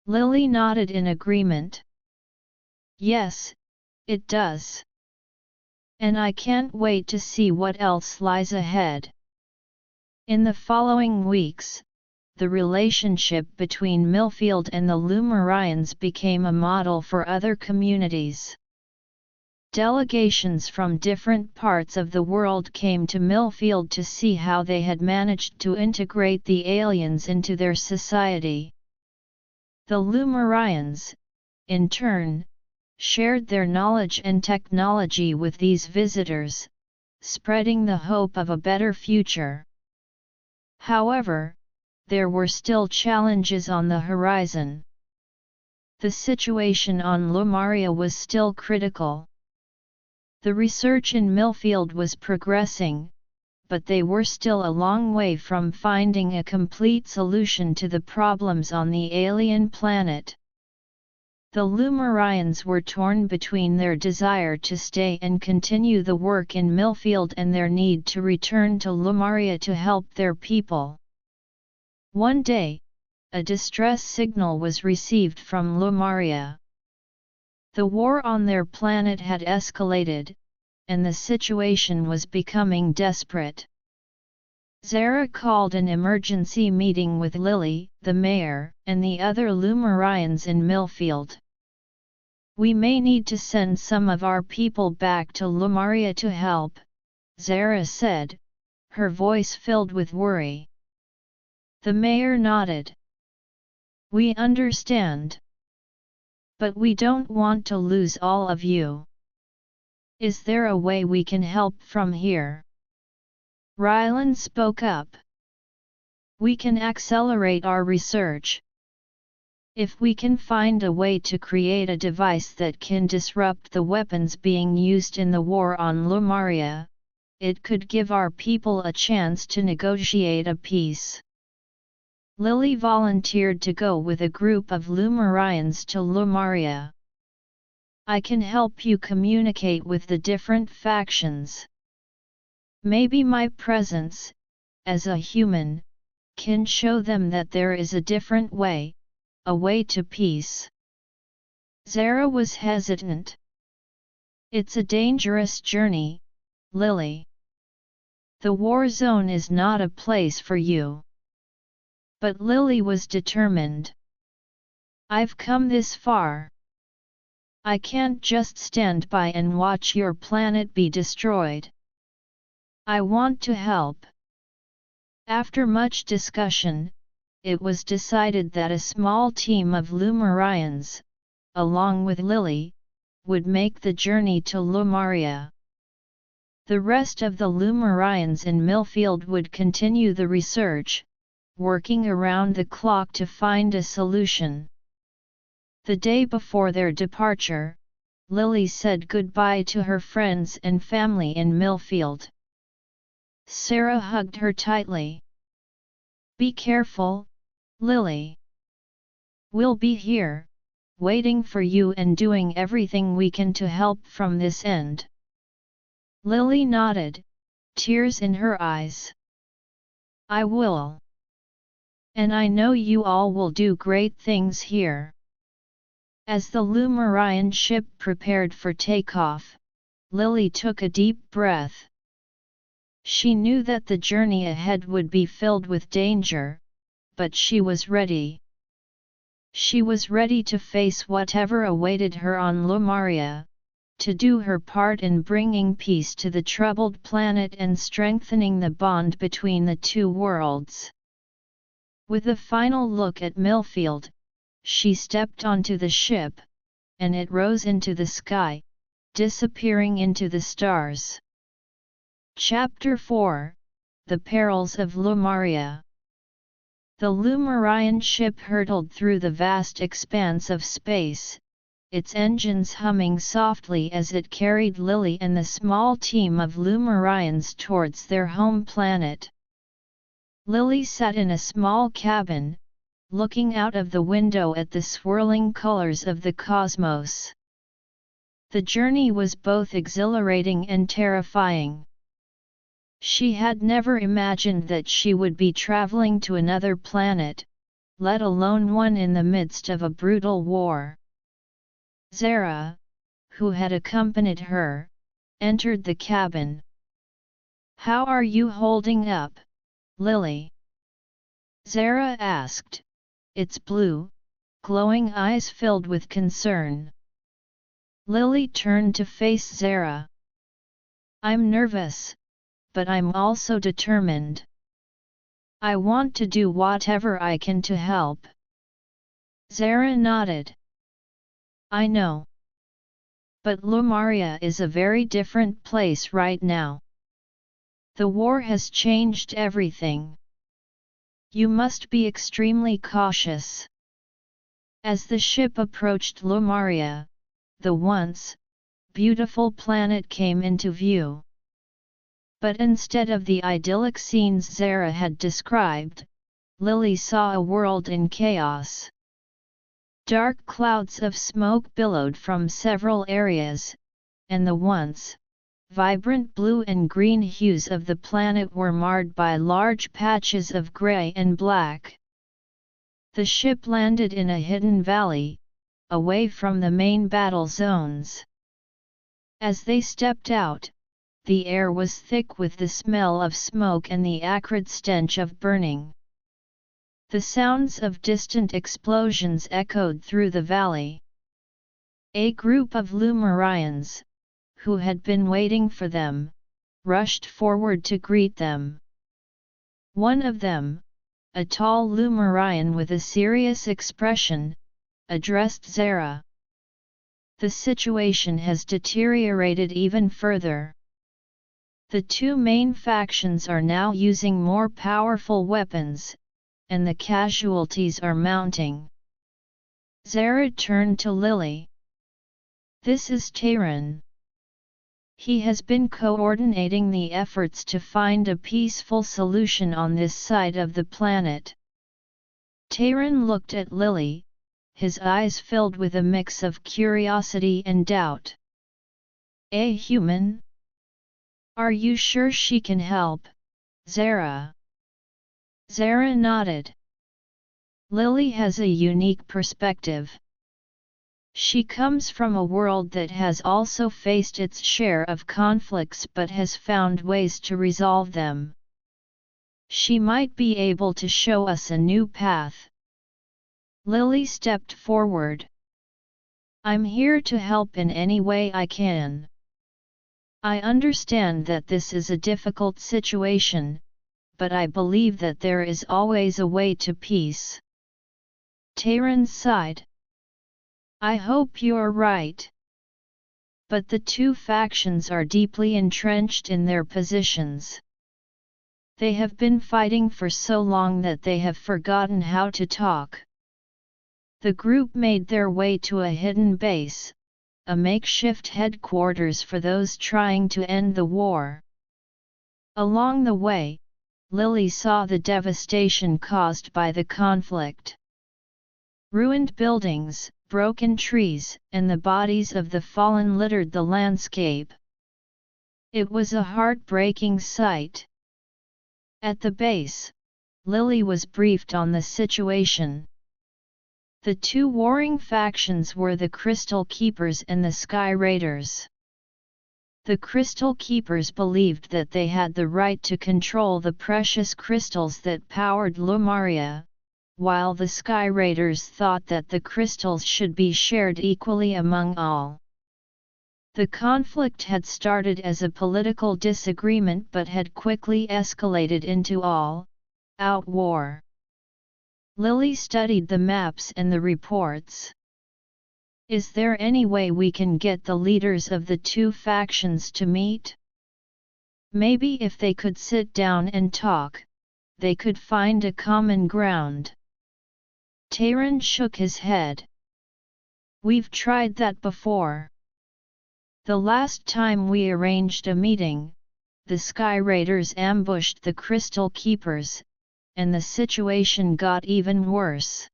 Lily nodded in agreement. "Yes, it does. And I can't wait to see what else lies ahead." In the following weeks, the relationship between Millfield and the Lumarians became a model for other communities. Delegations from different parts of the world came to Millfield to see how they had managed to integrate the aliens into their society. The Lumarians, in turn, shared their knowledge and technology with these visitors, spreading the hope of a better future. However, there were still challenges on the horizon. The situation on Lumaria was still critical. The research in Millfield was progressing, but they were still a long way from finding a complete solution to the problems on the alien planet. The Lumarians were torn between their desire to stay and continue the work in Millfield and their need to return to Lumaria to help their people. One day, a distress signal was received from Lumaria. The war on their planet had escalated, and the situation was becoming desperate. Zara called an emergency meeting with Lily, the mayor, and the other Lumarians in Millfield. "We may need to send some of our people back to Lumaria to help," Zara said, her voice filled with worry. The mayor nodded. "We understand. But we don't want to lose all of you. Is there a way we can help from here?" Ryland spoke up. "We can accelerate our research. If we can find a way to create a device that can disrupt the weapons being used in the war on Lumaria, it could give our people a chance to negotiate a peace. Lily volunteered to go with a group of Lumarians to Lumaria. I can help you communicate with the different factions. Maybe my presence, as a human, can show them that there is a different way, a way to peace. Zara was hesitant. It's a dangerous journey, Lily. The war zone is not a place for you. But Lily was determined. I've come this far. I can't just stand by and watch your planet be destroyed. I want to help. After much discussion, it was decided that a small team of Lumarians, along with Lily, would make the journey to Lumaria. The rest of the Lumarians in Millfield would continue the research, working around the clock to find a solution. The day before their departure, Lily said goodbye to her friends and family in Millfield. Sarah hugged her tightly. Be careful, Lily. We'll be here, waiting for you and doing everything we can to help from this end. Lily nodded, tears in her eyes. I will. And I know you all will do great things here. As the Lumarian ship prepared for takeoff, Lily took a deep breath. She knew that the journey ahead would be filled with danger, but she was ready. She was ready to face whatever awaited her on Lumaria, to do her part in bringing peace to the troubled planet and strengthening the bond between the two worlds. With a final look at Millfield, she stepped onto the ship, and it rose into the sky, disappearing into the stars. Chapter 4 The Perils of Lumaria. The Lumarian ship hurtled through the vast expanse of space, its engines humming softly as it carried Lily and the small team of Lumarians towards their home planet. Lily sat in a small cabin, looking out of the window at the swirling colors of the cosmos. The journey was both exhilarating and terrifying. She had never imagined that she would be traveling to another planet, let alone one in the midst of a brutal war. Zara, who had accompanied her, entered the cabin. How are you holding up, Lily? Zara asked, its blue, glowing eyes filled with concern. Lily turned to face Zara. I'm nervous, but I'm also determined. I want to do whatever I can to help. Zara nodded. I know. But Lumaria is a very different place right now. The war has changed everything. You must be extremely cautious. As the ship approached Lumaria, the once beautiful planet came into view. But instead of the idyllic scenes Zara had described, Lily saw a world in chaos. Dark clouds of smoke billowed from several areas, and the once vibrant blue and green hues of the planet were marred by large patches of gray and black. The ship landed in a hidden valley, away from the main battle zones. As they stepped out, the air was thick with the smell of smoke and the acrid stench of burning. The sounds of distant explosions echoed through the valley. A group of Lumarians, who had been waiting for them, rushed forward to greet them. One of them, a tall Lumarian with a serious expression, addressed Zara. The situation has deteriorated even further. The two main factions are now using more powerful weapons, and the casualties are mounting. Zara turned to Lily. This is Tehran. He has been coordinating the efforts to find a peaceful solution on this side of the planet. Tayran looked at Lily, his eyes filled with a mix of curiosity and doubt. A human? Are you sure she can help, Zara? Zara nodded. Lily has a unique perspective. She comes from a world that has also faced its share of conflicts but has found ways to resolve them. She might be able to show us a new path. Lily stepped forward. I'm here to help in any way I can. I understand that this is a difficult situation, but I believe that there is always a way to peace. Tayran sighed. I hope you're right. But the two factions are deeply entrenched in their positions. They have been fighting for so long that they have forgotten how to talk. The group made their way to a hidden base, a makeshift headquarters for those trying to end the war. Along the way, Lily saw the devastation caused by the conflict. Ruined buildings, broken trees, and the bodies of the fallen littered the landscape. It was a heartbreaking sight. At the base, Lily was briefed on the situation. The two warring factions were the Crystal Keepers and the Sky Raiders. The Crystal Keepers believed that they had the right to control the precious crystals that powered Lumaria, while the Sky Raiders thought that the crystals should be shared equally among all. The conflict had started as a political disagreement but had quickly escalated into all-out war. Lily studied the maps and the reports. Is there any way we can get the leaders of the two factions to meet? Maybe if they could sit down and talk, they could find a common ground. Tayran shook his head. We've tried that before. The last time we arranged a meeting, the Sky Raiders ambushed the Crystal Keepers, and the situation got even worse.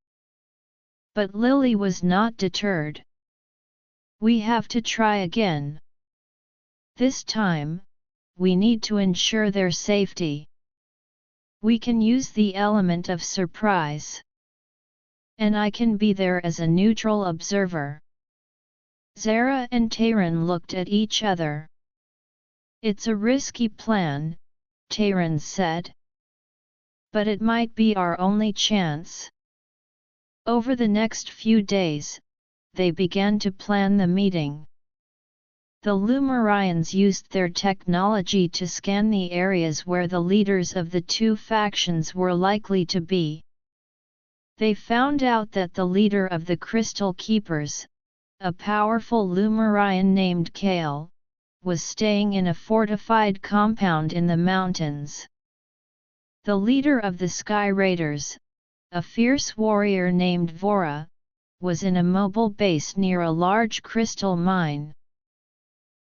But Lily was not deterred. We have to try again. This time, we need to ensure their safety. We can use the element of surprise. And I can be there as a neutral observer. Zara and Tayran looked at each other. It's a risky plan, Tayran said. But it might be our only chance. Over the next few days, they began to plan the meeting. The Lumarians used their technology to scan the areas where the leaders of the two factions were likely to be. They found out that the leader of the Crystal Keepers, a powerful Lumarian named Kale, was staying in a fortified compound in the mountains. The leader of the Sky Raiders, a fierce warrior named Vora, was in a mobile base near a large crystal mine.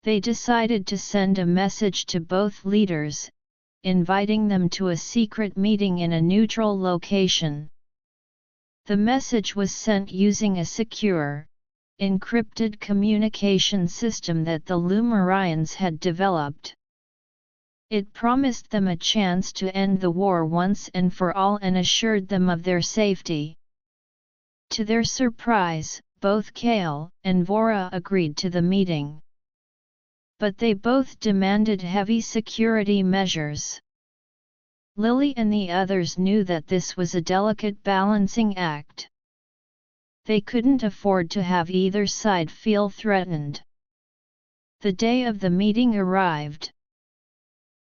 They decided to send a message to both leaders, inviting them to a secret meeting in a neutral location. The message was sent using a secure, encrypted communication system that the Lumarians had developed. It promised them a chance to end the war once and for all and assured them of their safety. To their surprise, both Kale and Vora agreed to the meeting. But they both demanded heavy security measures. Lily and the others knew that this was a delicate balancing act. They couldn't afford to have either side feel threatened. The day of the meeting arrived.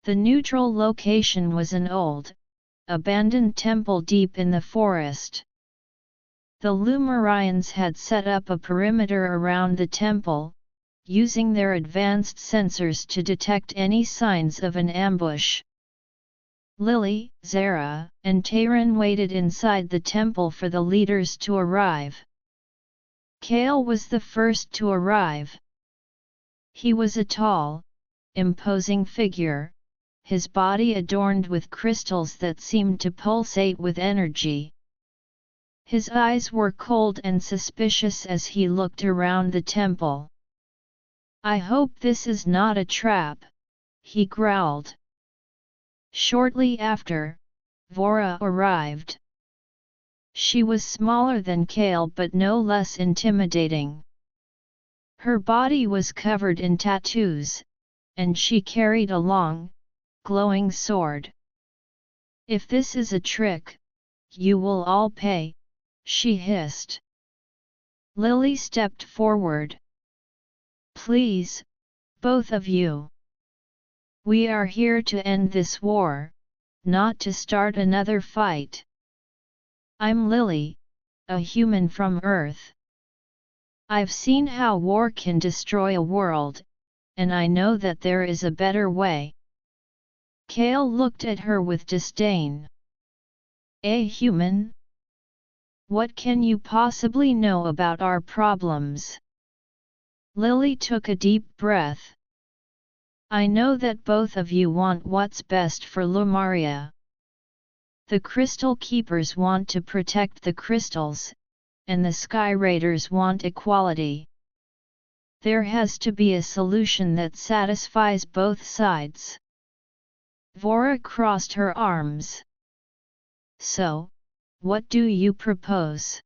The neutral location was an old, abandoned temple deep in the forest. The Lumarians had set up a perimeter around the temple, using their advanced sensors to detect any signs of an ambush. Lily, Zara, and Tayran waited inside the temple for the leaders to arrive. Kale was the first to arrive. He was a tall, imposing figure, his body adorned with crystals that seemed to pulsate with energy. His eyes were cold and suspicious as he looked around the temple. "I hope this is not a trap," he growled. Shortly after, Vora arrived. She was smaller than Kale but no less intimidating. Her body was covered in tattoos, and she carried a long, glowing sword. "If this is a trick, you will all pay," she hissed. Lily stepped forward. "Please, both of you. We are here to end this war, not to start another fight. I'm Lily, a human from Earth. I've seen how war can destroy a world, and I know that there is a better way." Kale looked at her with disdain. "A human? What can you possibly know about our problems?" Lily took a deep breath. "I know that both of you want what's best for Lumaria. The Crystal Keepers want to protect the crystals, and the Sky Raiders want equality. There has to be a solution that satisfies both sides." Vora crossed her arms. "So, what do you propose?"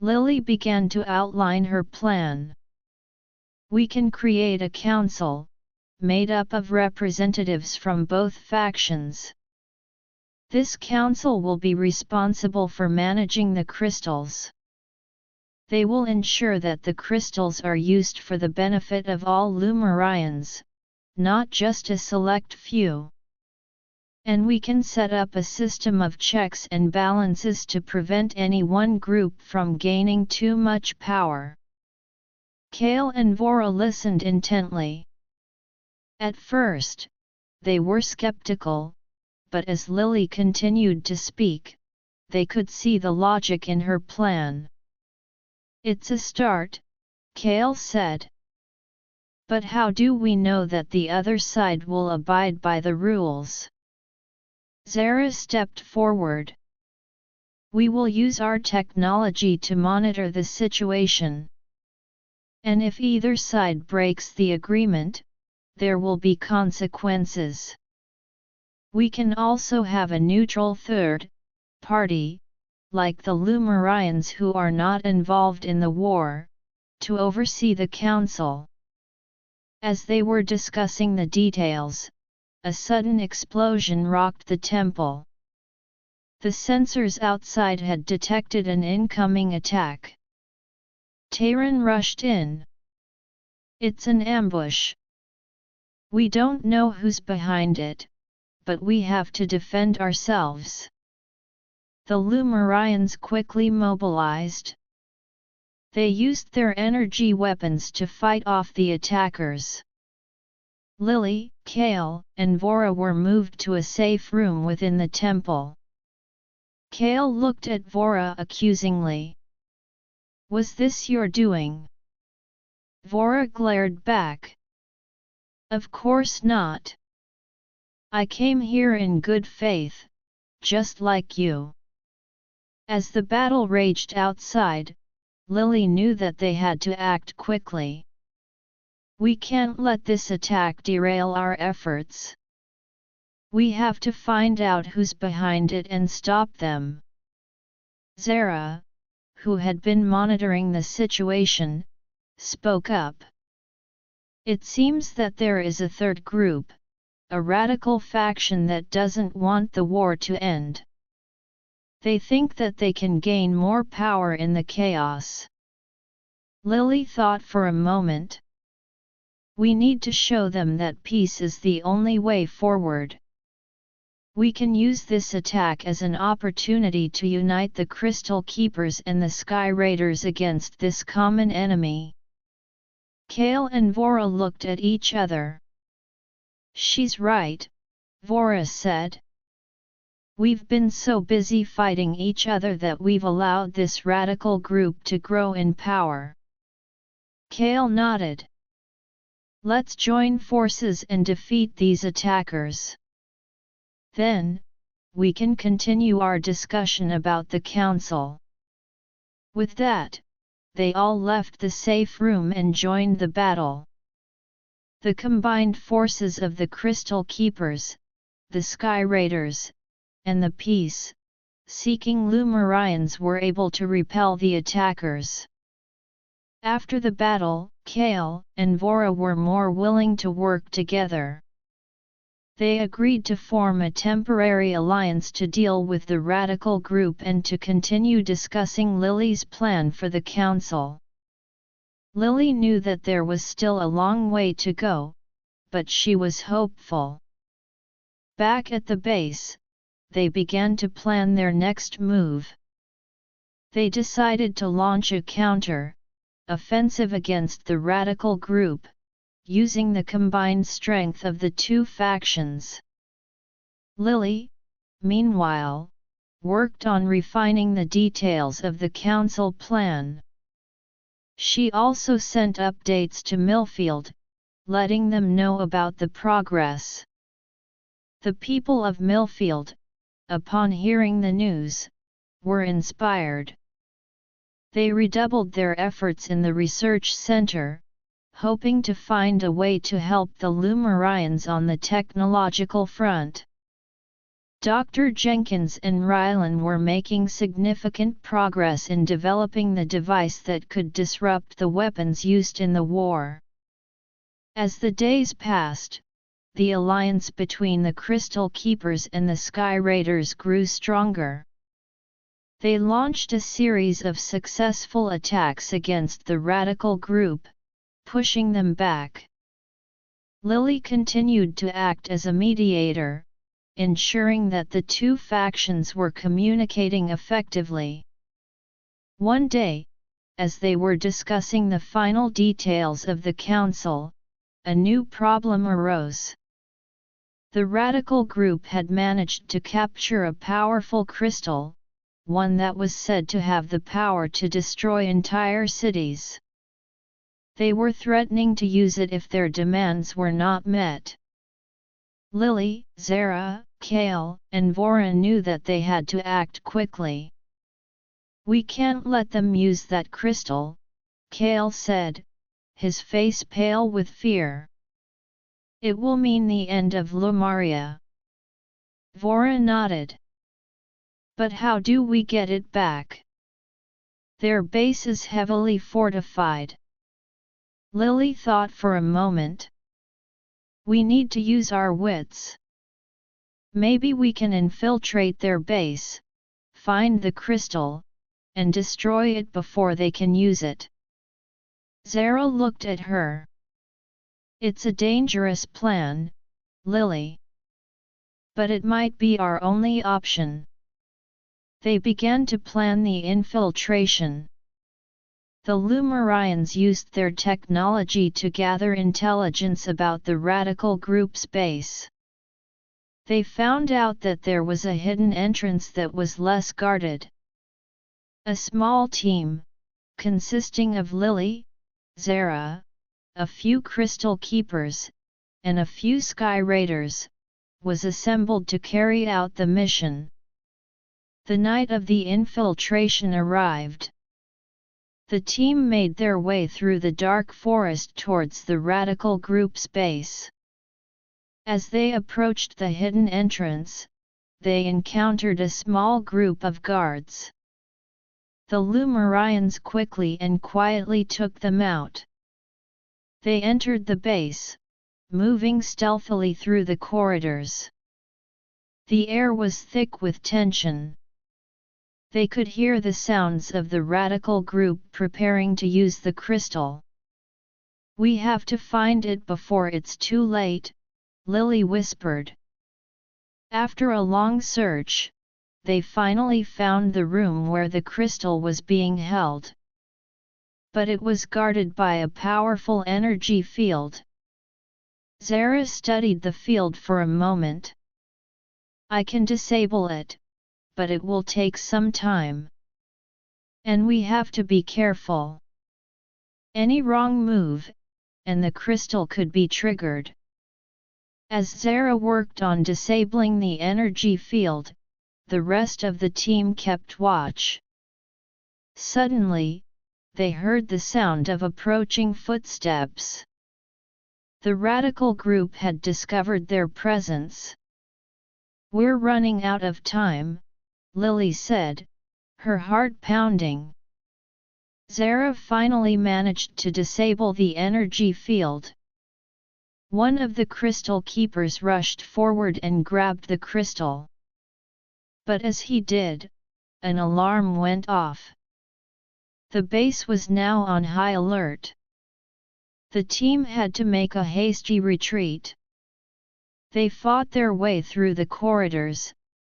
Lily began to outline her plan. "We can create a council, made up of representatives from both factions. This council will be responsible for managing the crystals. They will ensure that the crystals are used for the benefit of all Lumarians, not just a select few. And we can set up a system of checks and balances to prevent any one group from gaining too much power." Kale and Vora listened intently. At first, they were skeptical, but as Lily continued to speak, they could see the logic in her plan. "It's a start," Kale said. "But how do we know that the other side will abide by the rules?" Zara stepped forward. "We will use our technology to monitor the situation. And if either side breaks the agreement, there will be consequences. We can also have a neutral third party, like the Lumarians who are not involved in the war, to oversee the council." As they were discussing the details, a sudden explosion rocked the temple. The sensors outside had detected an incoming attack. Tayran rushed in. "It's an ambush. We don't know who's behind it, but we have to defend ourselves." The Lumarians quickly mobilized. They used their energy weapons to fight off the attackers. Lily, Kale, and Vora were moved to a safe room within the temple. Kale looked at Vora accusingly. "Was this your doing?" Vora glared back. "Of course not. I came here in good faith, just like you." As the battle raged outside, Lily knew that they had to act quickly. "We can't let this attack derail our efforts. We have to find out who's behind it and stop them." Zara, who had been monitoring the situation, spoke up. "It seems that there is a third group, a radical faction that doesn't want the war to end. They think that they can gain more power in the chaos." Lily thought for a moment. "We need to show them that peace is the only way forward. We can use this attack as an opportunity to unite the Crystal Keepers and the Sky Raiders against this common enemy." Kale and Vora looked at each other. "She's right," Vora said. "We've been so busy fighting each other that we've allowed this radical group to grow in power." Kale nodded. Let's join forces and defeat these attackers. Then, we can continue our discussion about the council." With that, they all left the safe room and joined the battle. The combined forces of the Crystal Keepers, the Sky Raiders, and the peace-seeking Lumarians were able to repel the attackers. After the battle, Kale and Vora were more willing to work together. They agreed to form a temporary alliance to deal with the radical group and to continue discussing Lily's plan for the council. Lily knew that there was still a long way to go, but she was hopeful. Back at the base, they began to plan their next move. They decided to launch a counter-offensive against the radical group, using the combined strength of the two factions. Lily, meanwhile, worked on refining the details of the council plan. She also sent updates to Millfield, letting them know about the progress. The people of Millfield, upon hearing the news, were inspired. They redoubled their efforts in the research center, hoping to find a way to help the Lumarians on the technological front. Dr. Jenkins and Rylan were making significant progress in developing the device that could disrupt the weapons used in the war. As the days passed, the alliance between the Crystal Keepers and the Sky Raiders grew stronger. They launched a series of successful attacks against the radical group, pushing them back. Lily continued to act as a mediator, ensuring that the two factions were communicating effectively. One day, as they were discussing the final details of the council, a new problem arose. The radical group had managed to capture a powerful crystal, one that was said to have the power to destroy entire cities. They were threatening to use it if their demands were not met. Lily, Zara, Kale, and Vora knew that they had to act quickly. "We can't let them use that crystal," Kale said, his face pale with fear. "It will mean the end of Lumaria." Vora nodded. "But how do we get it back? Their base is heavily fortified." Lily thought for a moment. "We need to use our wits. Maybe we can infiltrate their base, find the crystal, and destroy it before they can use it." Zara looked at her. "It's a dangerous plan, Lily. But it might be our only option." They began to plan the infiltration. The Lumarians used their technology to gather intelligence about the radical group's base. They found out that there was a hidden entrance that was less guarded. A small team, consisting of Lily, Zara, a few Crystal Keepers, and a few Sky Raiders, was assembled to carry out the mission. The night of the infiltration arrived. The team made their way through the dark forest towards the radical group's base. As they approached the hidden entrance, they encountered a small group of guards. The Lumarians quickly and quietly took them out. They entered the base, moving stealthily through the corridors. The air was thick with tension. They could hear the sounds of the radical group preparing to use the crystal. "We have to find it before it's too late," Lily whispered. After a long search, they finally found the room where the crystal was being held. But it was guarded by a powerful energy field. Zara studied the field for a moment. "I can disable it, but it will take some time. And we have to be careful. Any wrong move, and the crystal could be triggered. As Zara worked on disabling the energy field, the rest of the team kept watch. Suddenly, they heard the sound of approaching footsteps. The radical group had discovered their presence. "We're running out of time," Lily said, her heart pounding. Zara finally managed to disable the energy field. One of the crystal keepers rushed forward and grabbed the crystal. But as he did, an alarm went off. The base was now on high alert. The team had to make a hasty retreat. They fought their way through the corridors,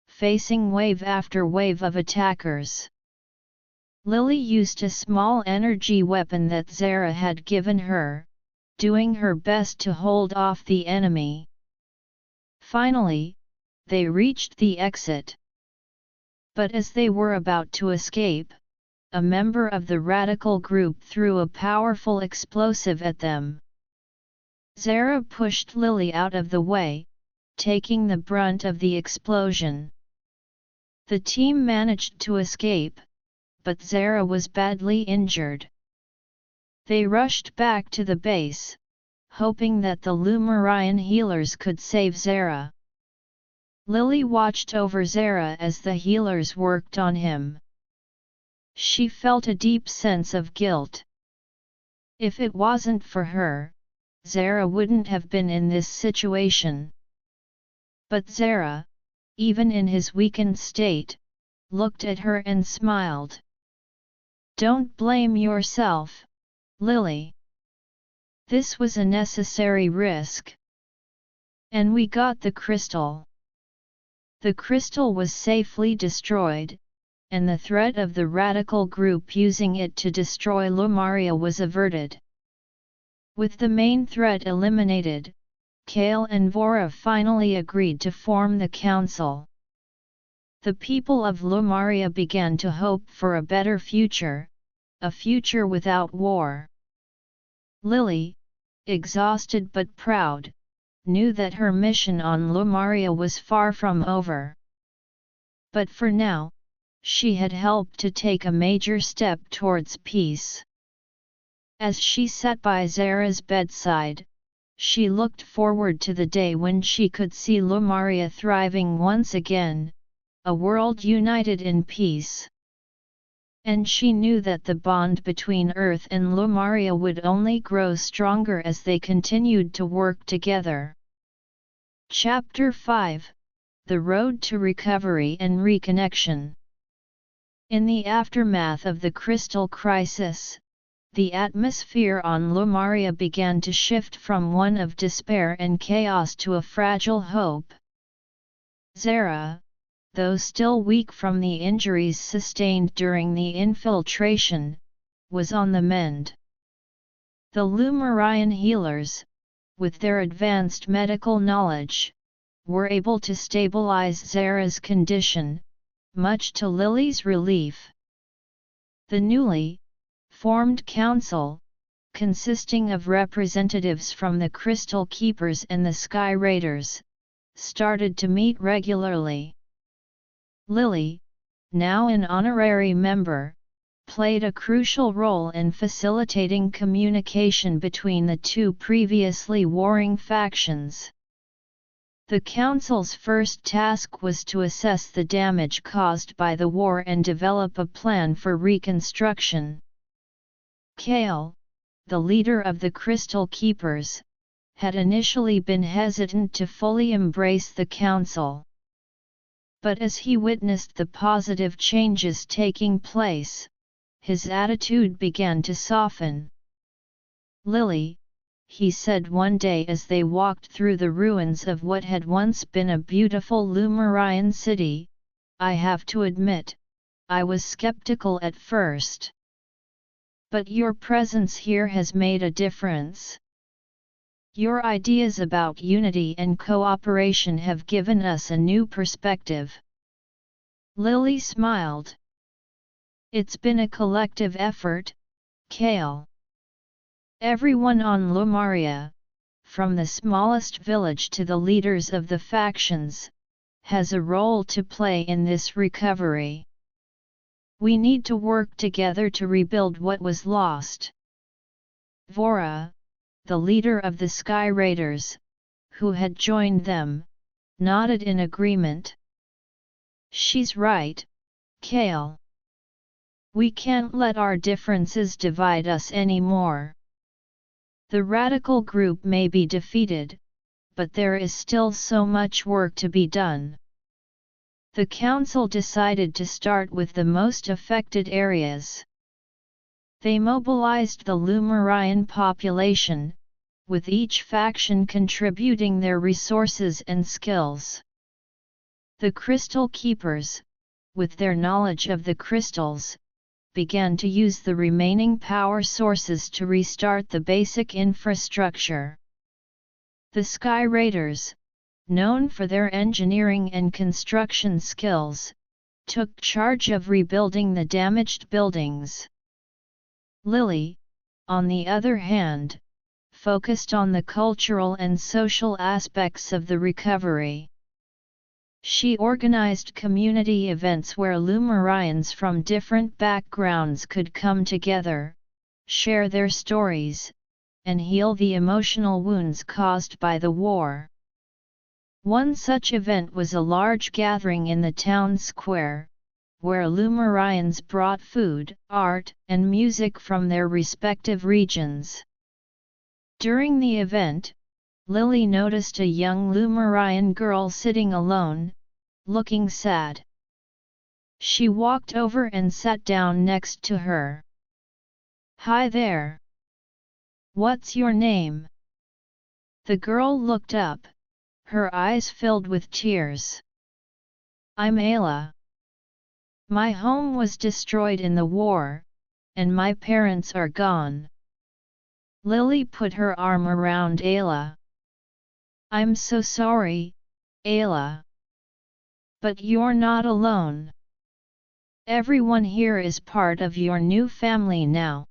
facing wave after wave of attackers. Lily used a small energy weapon that Zara had given her, doing her best to hold off the enemy. Finally, they reached the exit. But as they were about to escape, a member of the radical group threw a powerful explosive at them. Zara pushed Lily out of the way, taking the brunt of the explosion. The team managed to escape, but Zara was badly injured. They rushed back to the base, hoping that the Lumarian healers could save Zara. Lily watched over Zara as the healers worked on him. She felt a deep sense of guilt. If it wasn't for her, Zara wouldn't have been in this situation. But Zara, even in his weakened state, looked at her and smiled. "Don't blame yourself, Lily. This was a necessary risk. And we got the crystal." The crystal was safely destroyed, and the threat of the radical group using it to destroy Lumaria was averted. With the main threat eliminated, Kale and Vora finally agreed to form the council. The people of Lumaria began to hope for a better future, a future without war. Lily, exhausted but proud, knew that her mission on Lumaria was far from over. But for now, she had helped to take a major step towards peace. As she sat by Zara's bedside, she looked forward to the day when she could see Lumaria thriving once again, a world united in peace. And she knew that the bond between Earth and Lumaria would only grow stronger as they continued to work together. Chapter 5: The Road to Recovery and Reconnection. In the aftermath of the Crystal Crisis, the atmosphere on Lumaria began to shift from one of despair and chaos to a fragile hope. Zara, though still weak from the injuries sustained during the infiltration, was on the mend. The Lumarian healers, with their advanced medical knowledge, were able to stabilize Zara's condition, much to Lily's relief. The newly formed council, consisting of representatives from the Crystal Keepers and the Sky Raiders, started to meet regularly. Lily, now an honorary member, played a crucial role in facilitating communication between the two previously warring factions. The Council's first task was to assess the damage caused by the war and develop a plan for reconstruction. Kale, the leader of the Crystal Keepers, had initially been hesitant to fully embrace the Council. But as he witnessed the positive changes taking place, his attitude began to soften. "Lily," he said one day as they walked through the ruins of what had once been a beautiful Lumarian city, "I have to admit, I was skeptical at first. But your presence here has made a difference. Your ideas about unity and cooperation have given us a new perspective." Lily smiled. "It's been a collective effort, Kale. Everyone on Lumaria, from the smallest village to the leaders of the factions, has a role to play in this recovery. We need to work together to rebuild what was lost. Vora, the leader of the Sky Raiders, who had joined them, nodded in agreement. She's right, Kale. We can't let our differences divide us anymore. The radical group may be defeated, but there is still so much work to be done. The council decided to start with the most affected areas. They mobilized the Lumarian population, with each faction contributing their resources and skills. The Crystal Keepers, with their knowledge of the crystals, began to use the remaining power sources to restart the basic infrastructure. The Sky Raiders, known for their engineering and construction skills, took charge of rebuilding the damaged buildings. Lily, on the other hand, focused on the cultural and social aspects of the recovery. She organized community events where Lumarians from different backgrounds could come together, share their stories, and heal the emotional wounds caused by the war. One such event was a large gathering in the town square, where Lumarians brought food, art, and music from their respective regions. During the event, Lily noticed a young Lumarian girl sitting alone, looking sad. She walked over and sat down next to her. "Hi there. What's your name?" The girl looked up, her eyes filled with tears. "I'm Ayla. My home was destroyed in the war, and my parents are gone." Lily put her arm around Ayla. "I'm so sorry, Ayla. But you're not alone. Everyone here is part of your new family now.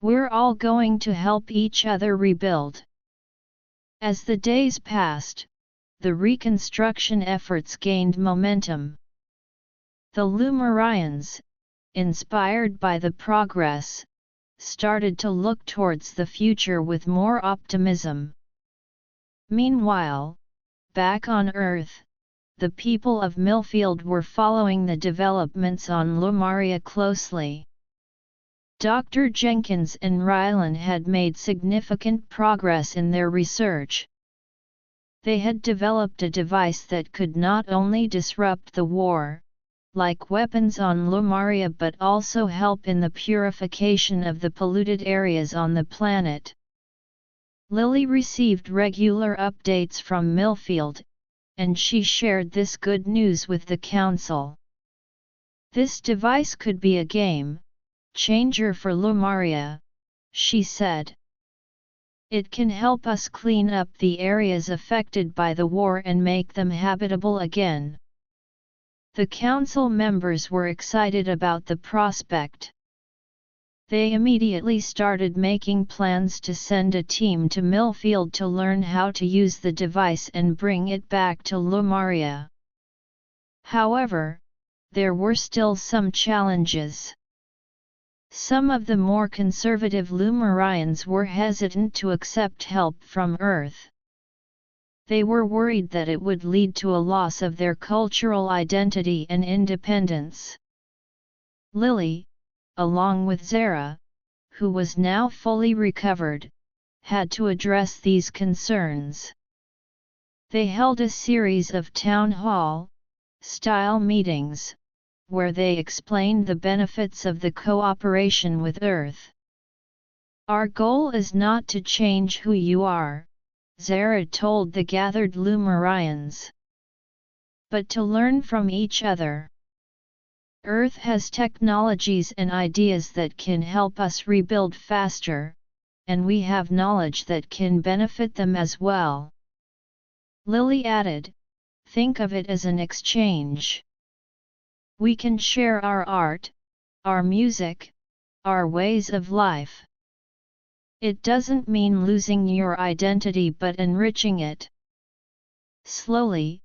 We're all going to help each other rebuild." As the days passed, the reconstruction efforts gained momentum. The Lumarians, inspired by the progress, started to look towards the future with more optimism. Meanwhile, back on Earth, the people of Millfield were following the developments on Lumaria closely. Dr. Jenkins and Rylan had made significant progress in their research. They had developed a device that could not only disrupt the war, like weapons on Lumaria, but also help in the purification of the polluted areas on the planet. Lily received regular updates from Millfield, and she shared this good news with the council. "This device could be a game changer for Lumaria," she said. "It can help us clean up the areas affected by the war and make them habitable again." The council members were excited about the prospect. They immediately started making plans to send a team to Millfield to learn how to use the device and bring it back to Lumaria. However, there were still some challenges. Some of the more conservative Lumarians were hesitant to accept help from Earth. They were worried that it would lead to a loss of their cultural identity and independence. Lily, along with Zara, who was now fully recovered, had to address these concerns. They held a series of town hall-style meetings, where they explained the benefits of the cooperation with Earth. "Our goal is not to change who you are," Zara told the gathered Lumarians, "but to learn from each other. Earth has technologies and ideas that can help us rebuild faster, and we have knowledge that can benefit them as well." Lily added, "Think of it as an exchange. We can share our art, our music, our ways of life. It doesn't mean losing your identity but enriching it. Slowly,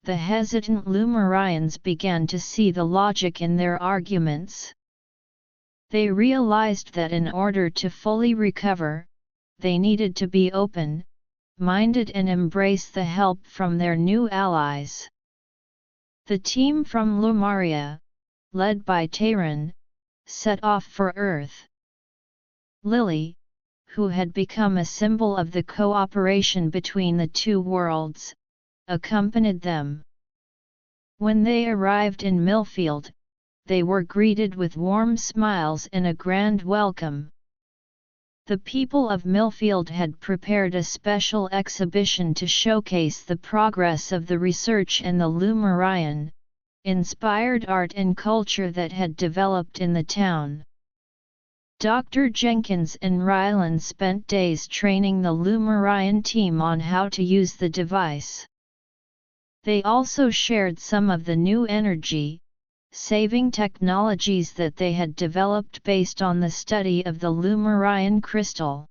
the hesitant Lumarians began to see the logic in their arguments. They realized that in order to fully recover, they needed to be open-minded and embrace the help from their new allies. The team from Lumaria, led by Tayran, set off for Earth. Lily, who had become a symbol of the cooperation between the two worlds, accompanied them. When they arrived in Millfield, they were greeted with warm smiles and a grand welcome. The people of Millfield had prepared a special exhibition to showcase the progress of the research and the Lumarian inspired art and culture that had developed in the town. Dr. Jenkins and Ryland spent days training the Lumarian team on how to use the device. They also shared some of the new energy-saving technologies that they had developed based on the study of the Lumarian crystal.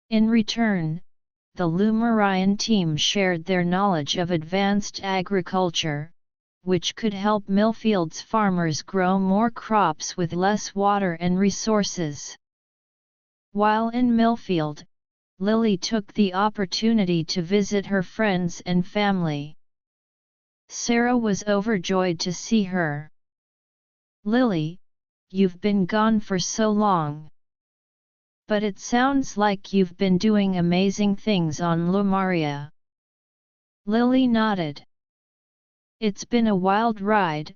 In return, the Lumarian team shared their knowledge of advanced agriculture, which could help Millfield's farmers grow more crops with less water and resources. While in Millfield, Lily took the opportunity to visit her friends and family. Sarah was overjoyed to see her. "Lily, you've been gone for so long. But it sounds like you've been doing amazing things on Lumaria." Lily nodded. "It's been a wild ride,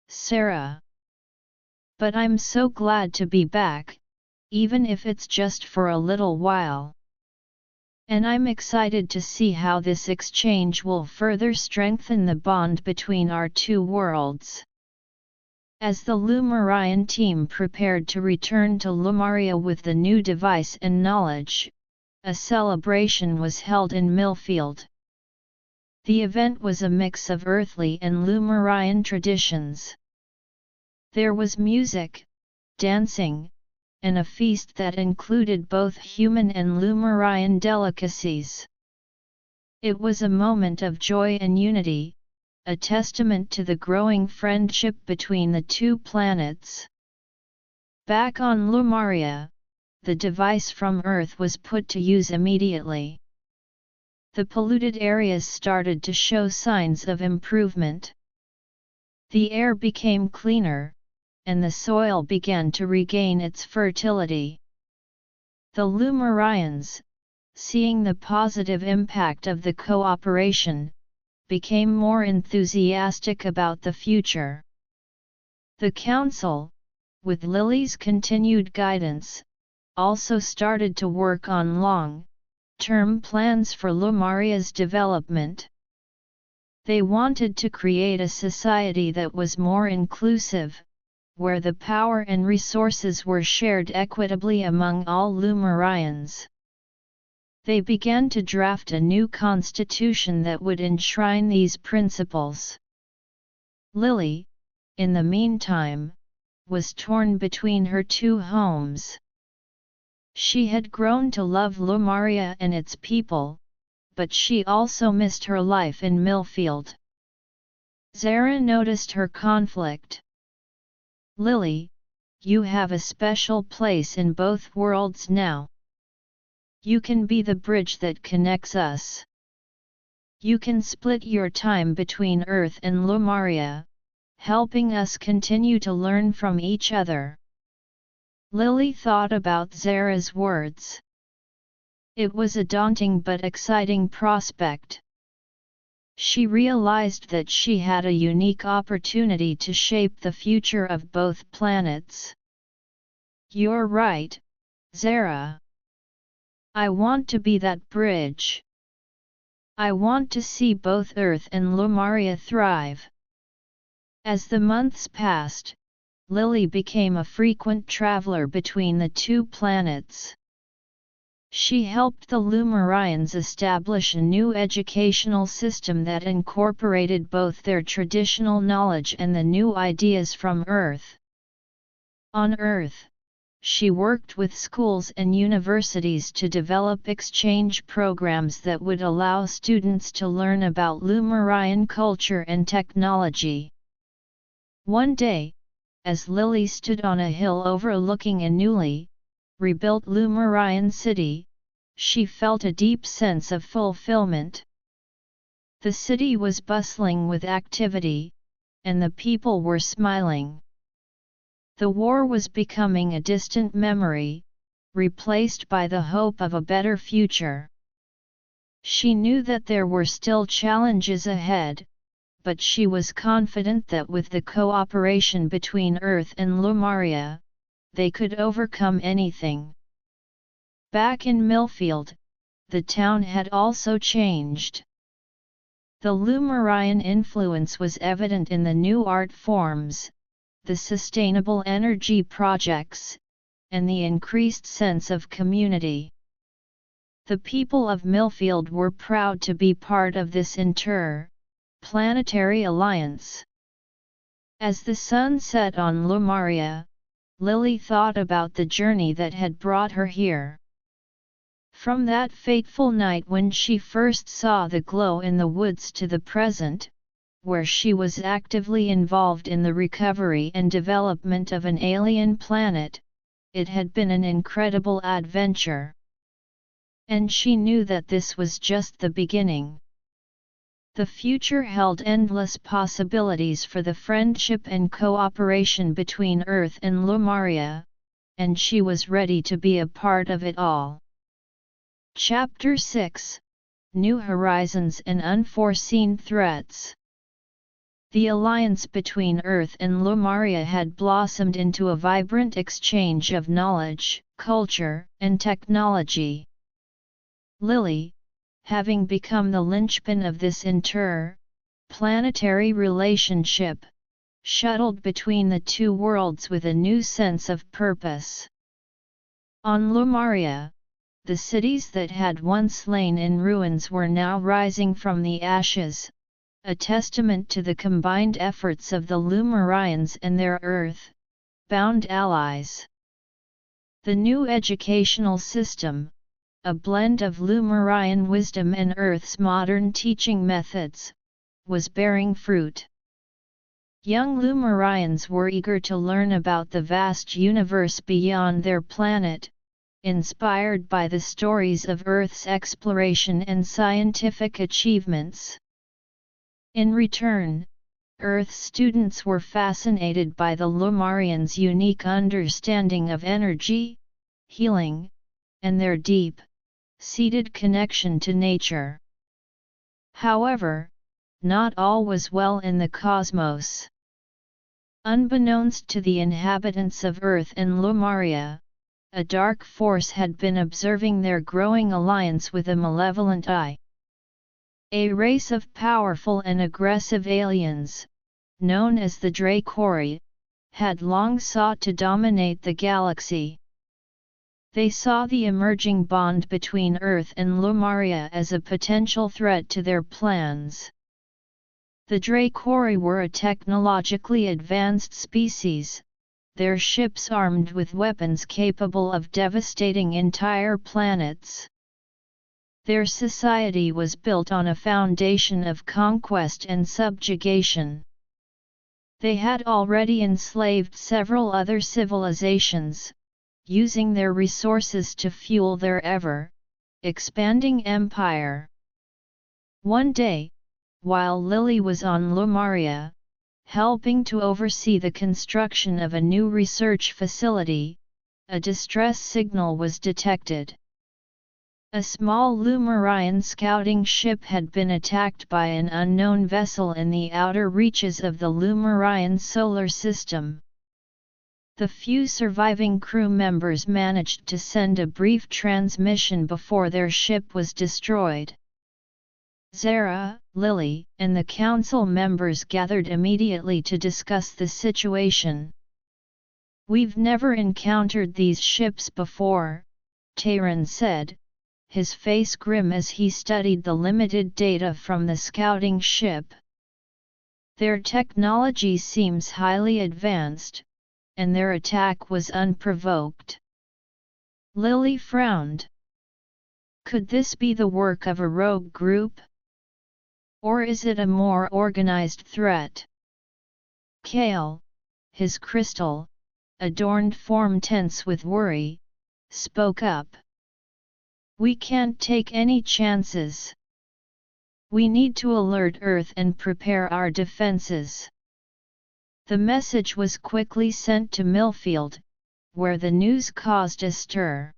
Sarah. But I'm so glad to be back, even if it's just for a little while. And I'm excited to see how this exchange will further strengthen the bond between our two worlds." As the Lumarian team prepared to return to Lumaria with the new device and knowledge, a celebration was held in Millfield. The event was a mix of earthly and Lumarian traditions. There was music, dancing, and a feast that included both human and Lumarian delicacies. It was a moment of joy and unity, a testament to the growing friendship between the two planets. Back on Lumaria, the device from Earth was put to use immediately. The polluted areas started to show signs of improvement. The air became cleaner, and the soil began to regain its fertility. The Lumarians, seeing the positive impact of the cooperation, became more enthusiastic about the future. The Council, with Lily's continued guidance, also started to work on long-term plans for Lumaria's development. They wanted to create a society that was more inclusive, where the power and resources were shared equitably among all Lumarians. They began to draft a new constitution that would enshrine these principles. Lily, in the meantime, was torn between her two homes. She had grown to love Lumaria and its people, but she also missed her life in Millfield. Zara noticed her conflict. "Lily, you have a special place in both worlds now. You can be the bridge that connects us. You can split your time between Earth and Lumaria, helping us continue to learn from each other." Lily thought about Zara's words. It was a daunting but exciting prospect. She realized that she had a unique opportunity to shape the future of both planets. "You're right, Zara. I want to be that bridge. I want to see both Earth and Lumaria thrive." As the months passed, Lily became a frequent traveler between the two planets. She helped the Lumarians establish a new educational system that incorporated both their traditional knowledge and the new ideas from Earth. On Earth, she worked with schools and universities to develop exchange programs that would allow students to learn about Lumarian culture and technology. One day, as Lily stood on a hill overlooking a newly rebuilt Lumarian city, she felt a deep sense of fulfillment. The city was bustling with activity, and the people were smiling. The war was becoming a distant memory, replaced by the hope of a better future. She knew that there were still challenges ahead, but she was confident that with the cooperation between Earth and Lumaria, they could overcome anything. Back in Millfield, the town had also changed. The Lumarian influence was evident in the new art forms, the sustainable energy projects, and the increased sense of community. The people of Millfield were proud to be part of this planetary alliance. As the sun set on Lumaria, Lily thought about the journey that had brought her here. From that fateful night when she first saw the glow in the woods to the present, where she was actively involved in the recovery and development of an alien planet, it had been an incredible adventure. And she knew that this was just the beginning. The future held endless possibilities for the friendship and cooperation between Earth and Lumaria, and she was ready to be a part of it all. Chapter 6: New Horizons and Unforeseen Threats. The alliance between Earth and Lumaria had blossomed into a vibrant exchange of knowledge, culture, and technology. Lily, having become the linchpin of this planetary relationship, shuttled between the two worlds with a new sense of purpose. On Lumaria, the cities that had once lain in ruins were now rising from the ashes, a testament to the combined efforts of the Lumarians and their Earth-bound allies. The new educational system, a blend of Lumarian wisdom and Earth's modern teaching methods, was bearing fruit. Young Lumarians were eager to learn about the vast universe beyond their planet, inspired by the stories of Earth's exploration and scientific achievements. In return, Earth students were fascinated by the Lumarians' unique understanding of energy, healing, and their deep-seated connection to nature. However, not all was well in the cosmos. Unbeknownst to the inhabitants of Earth and Lumaria, a dark force had been observing their growing alliance with a malevolent eye. A race of powerful and aggressive aliens, known as the Dracori, had long sought to dominate the galaxy. They saw the emerging bond between Earth and Lumaria as a potential threat to their plans. The Dracori were a technologically advanced species, their ships armed with weapons capable of devastating entire planets. Their society was built on a foundation of conquest and subjugation. They had already enslaved several other civilizations, using their resources to fuel their ever-expanding empire. One day, while Lily was on Lumaria, helping to oversee the construction of a new research facility, a distress signal was detected. A small Lumarian scouting ship had been attacked by an unknown vessel in the outer reaches of the Lumarian solar system. The few surviving crew members managed to send a brief transmission before their ship was destroyed. Zara, Lily, and the council members gathered immediately to discuss the situation. "We've never encountered these ships before," Tayran said, his face grim as he studied the limited data from the scouting ship. "Their technology seems highly advanced, and their attack was unprovoked. Lily frowned. Could this be the work of a rogue group? Or is it a more organized threat? Kale, his crystal, adorned form tense with worry, spoke up. We can't take any chances. We need to alert Earth and prepare our defenses. The message was quickly sent to Millfield, where the news caused a stir.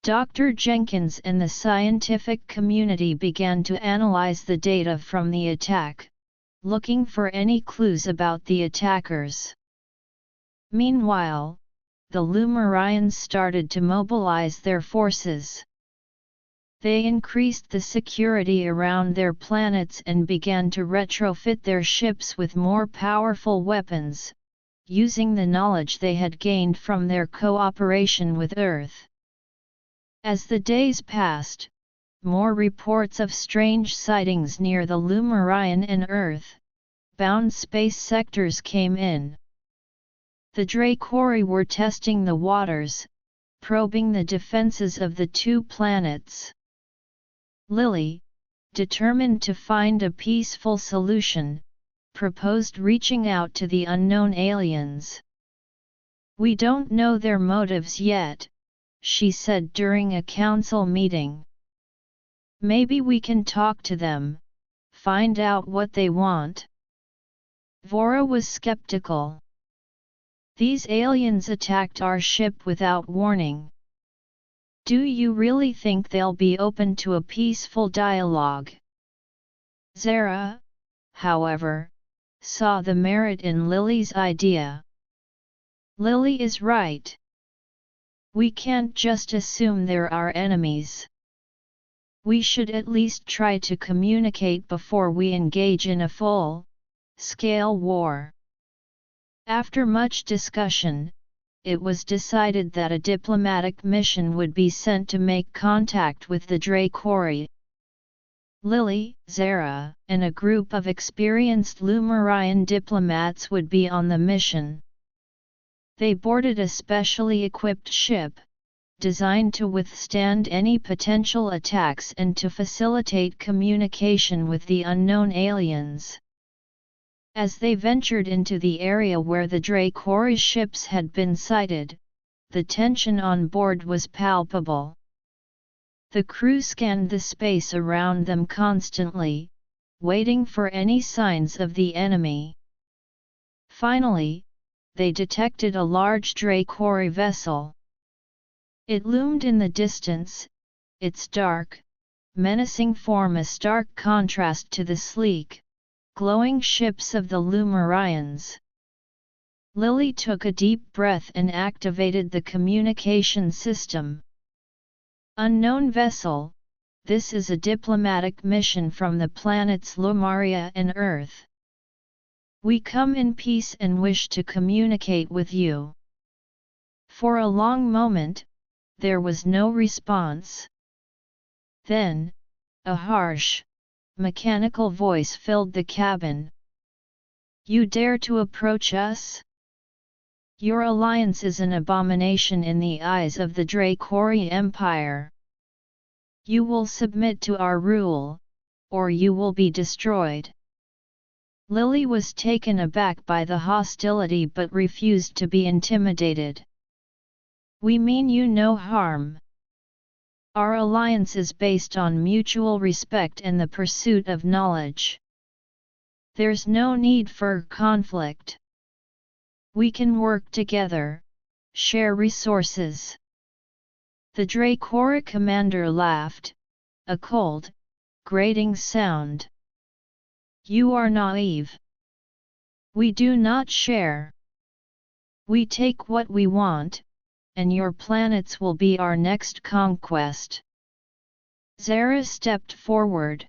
Dr. Jenkins and the scientific community began to analyze the data from the attack, looking for any clues about the attackers. Meanwhile, the Lumarians started to mobilize their forces. They increased the security around their planets and began to retrofit their ships with more powerful weapons, using the knowledge they had gained from their cooperation with Earth. As the days passed, more reports of strange sightings near the Lumarian and Earth-bound space sectors came in. The Dracori were testing the waters, probing the defenses of the two planets. Lily, determined to find a peaceful solution, proposed reaching out to the unknown aliens. "We don't know their motives yet," she said during a council meeting. "Maybe we can talk to them, find out what they want." Vora was skeptical. "These aliens attacked our ship without warning. Do you really think they'll be open to a peaceful dialogue?" Zara, however, saw the merit in Lily's idea. "Lily is right. We can't just assume they're our enemies. We should at least try to communicate before we engage in a full-scale war." After much discussion, it was decided that a diplomatic mission would be sent to make contact with the Dracori. Lily, Zara, and a group of experienced Lumarian diplomats would be on the mission. They boarded a specially equipped ship, designed to withstand any potential attacks and to facilitate communication with the unknown aliens. As they ventured into the area where the Dracori ships had been sighted, the tension on board was palpable. The crew scanned the space around them constantly, waiting for any signs of the enemy. Finally, they detected a large Dracori vessel. It loomed in the distance, its dark, menacing form a stark contrast to the sleek, glowing ships of the Lumarians. Lily took a deep breath and activated the communication system. "Unknown vessel, this is a diplomatic mission from the planets Lumaria and Earth. We come in peace and wish to communicate with you." For a long moment, there was no response. Then, a harsh, mechanical voice filled the cabin. "You dare to approach us? Your alliance is an abomination in the eyes of the Dracori Empire. You will submit to our rule, or you will be destroyed." Lily was taken aback by the hostility but refused to be intimidated. "We mean you no harm. Our alliance is based on mutual respect and the pursuit of knowledge. There's no need for conflict. We can work together, share resources." The Dracori commander laughed, a cold, grating sound. "You are naive. We do not share. We take what we want, and your planets will be our next conquest." Zara stepped forward.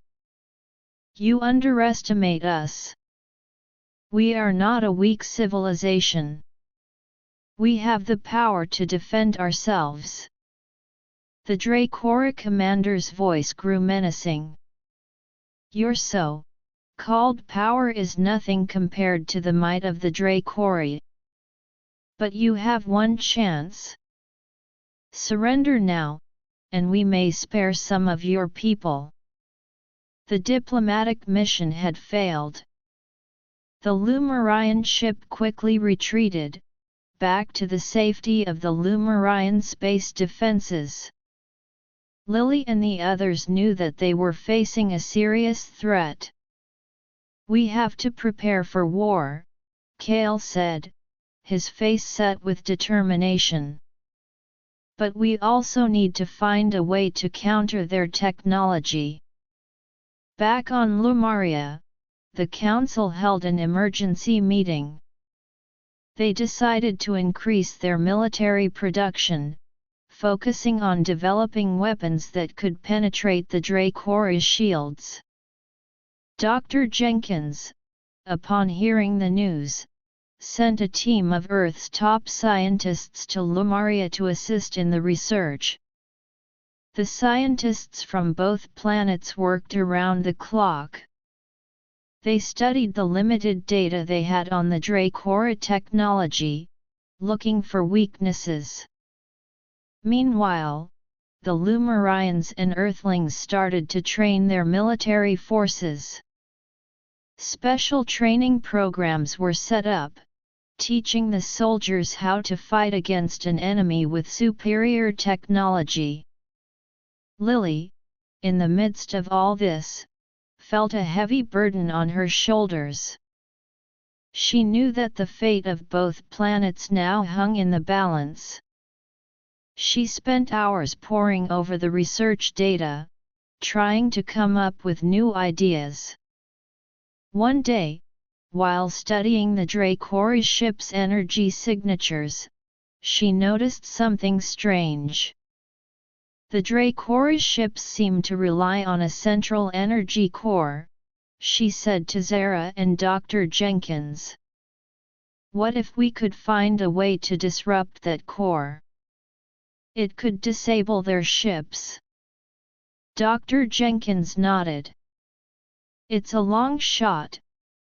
"You underestimate us. We are not a weak civilization. We have the power to defend ourselves." The Dracori commander's voice grew menacing. "Your so-called power is nothing compared to the might of the Dracori. But you have one chance. Surrender now, and we may spare some of your people. The diplomatic mission had failed. The Lumarian ship quickly retreated, back to the safety of the Lumarian space defenses. Lily and the others knew that they were facing a serious threat. We have to prepare for war, Kale said, his face set with determination. But we also need to find a way to counter their technology. Back on Lumaria, the council held an emergency meeting. They decided to increase their military production, focusing on developing weapons that could penetrate the Dracori's shields. Dr. Jenkins, upon hearing the news, sent a team of Earth's top scientists to Lumaria to assist in the research. The scientists from both planets worked around the clock. They studied the limited data they had on the Dracora technology, looking for weaknesses. Meanwhile, the Lumarians and Earthlings started to train their military forces. Special training programs were set up, teaching the soldiers how to fight against an enemy with superior technology. Lily, in the midst of all this, felt a heavy burden on her shoulders. She knew that the fate of both planets now hung in the balance. She spent hours poring over the research data, trying to come up with new ideas. One day, while studying the Dracora ship's energy signatures, she noticed something strange. The Dracora ships seemed to rely on a central energy core, she said to Zara and Dr. Jenkins. What if we could find a way to disrupt that core? It could disable their ships. Dr. Jenkins nodded. It's a long shot,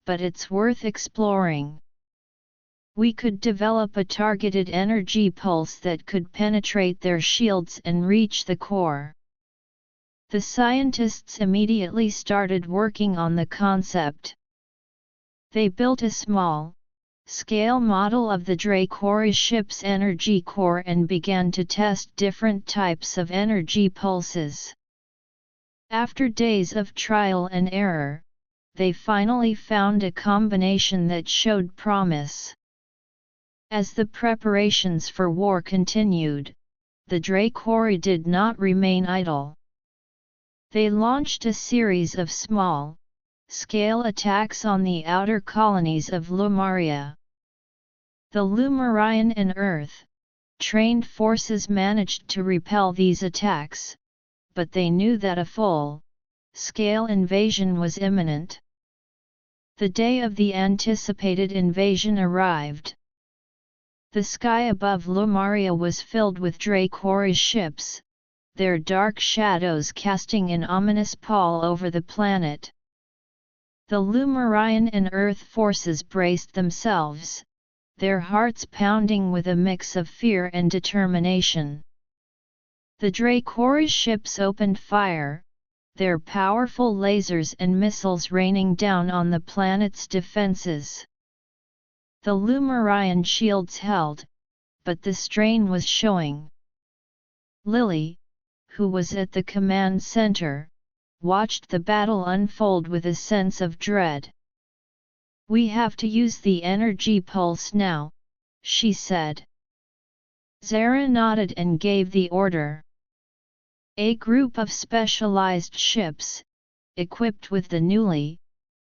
but it's worth exploring. We could develop a targeted energy pulse that could penetrate their shields and reach the core. The scientists immediately started working on the concept. They built a small-scale model of the Dracora ship's energy core and began to test different types of energy pulses. After days of trial and error, they finally found a combination that showed promise. As the preparations for war continued, the Dracora did not remain idle. They launched a series of small-scale attacks on the outer colonies of Lumaria. The Lumarian and Earth-trained forces managed to repel these attacks, but they knew that a full-scale invasion was imminent. The day of the anticipated invasion arrived. The sky above Lumaria was filled with Dracora ships, their dark shadows casting an ominous pall over the planet. The Lumarian and Earth forces braced themselves, their hearts pounding with a mix of fear and determination. The Dracora ships opened fire, their powerful lasers and missiles raining down on the planet's defenses. The Lumarian shields held, but the strain was showing. Lily, who was at the command center, watched the battle unfold with a sense of dread. We have to use the energy pulse now, she said. Zara nodded and gave the order. A group of specialized ships, equipped with the newly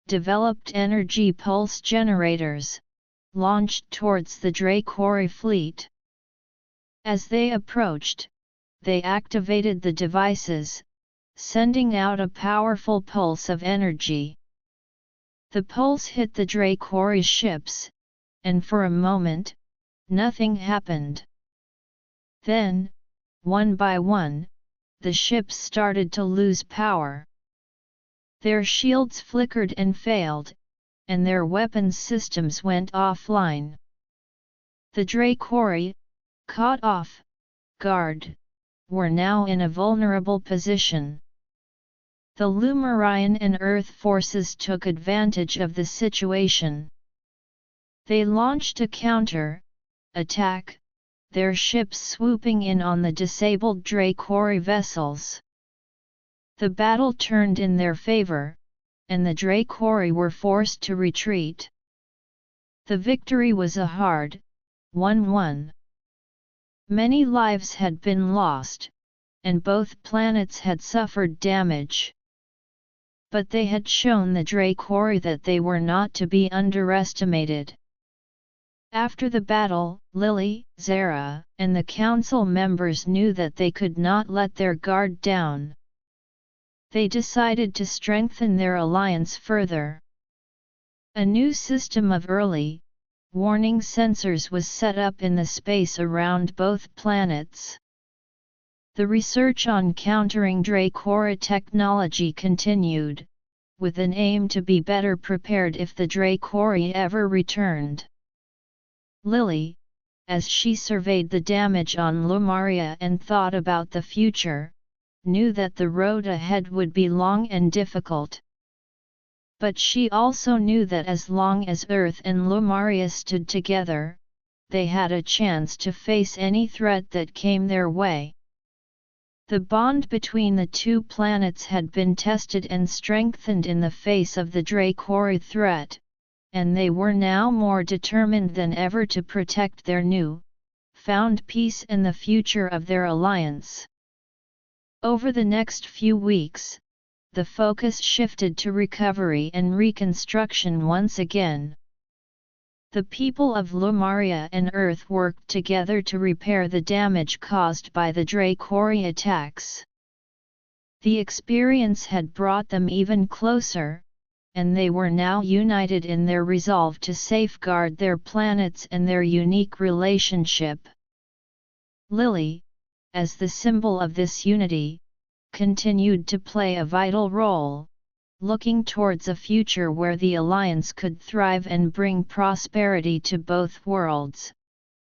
developed energy pulse generators, launched towards the Dracora fleet. As they approached, they activated the devices, sending out a powerful pulse of energy. The pulse hit the Dracora ships, and for a moment, nothing happened. Then, one by one, the ships started to lose power. Their shields flickered and failed, and their weapons systems went offline. The Dracori, caught off guard, were now in a vulnerable position. The Lumarian and Earth forces took advantage of the situation. They launched a counter-attack, their ships swooping in on the disabled Dracori vessels. The battle turned in their favor, and the Dracori were forced to retreat. The victory was a hard, 1-1. Many lives had been lost, and both planets had suffered damage. But they had shown the Dracori that they were not to be underestimated. After the battle, Lily, Zara, and the council members knew that they could not let their guard down. They decided to strengthen their alliance further. A new system of early warning sensors was set up in the space around both planets. The research on countering Dracori technology continued, with an aim to be better prepared if the Dracori ever returned. Lily, as she surveyed the damage on Lumaria and thought about the future, knew that the road ahead would be long and difficult. But she also knew that as long as Earth and Lumaria stood together, they had a chance to face any threat that came their way. The bond between the two planets had been tested and strengthened in the face of the Dracori threat, and they were now more determined than ever to protect their found peace and the future of their alliance. Over the next few weeks, the focus shifted to recovery and reconstruction once again. The people of Lumaria and Earth worked together to repair the damage caused by the Dracori attacks. The experience had brought them even closer, and they were now united in their resolve to safeguard their planets and their unique relationship. Lily, as the symbol of this unity, continued to play a vital role, looking towards a future where the alliance could thrive and bring prosperity to both worlds,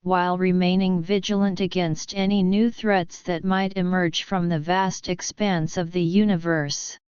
while remaining vigilant against any new threats that might emerge from the vast expanse of the universe.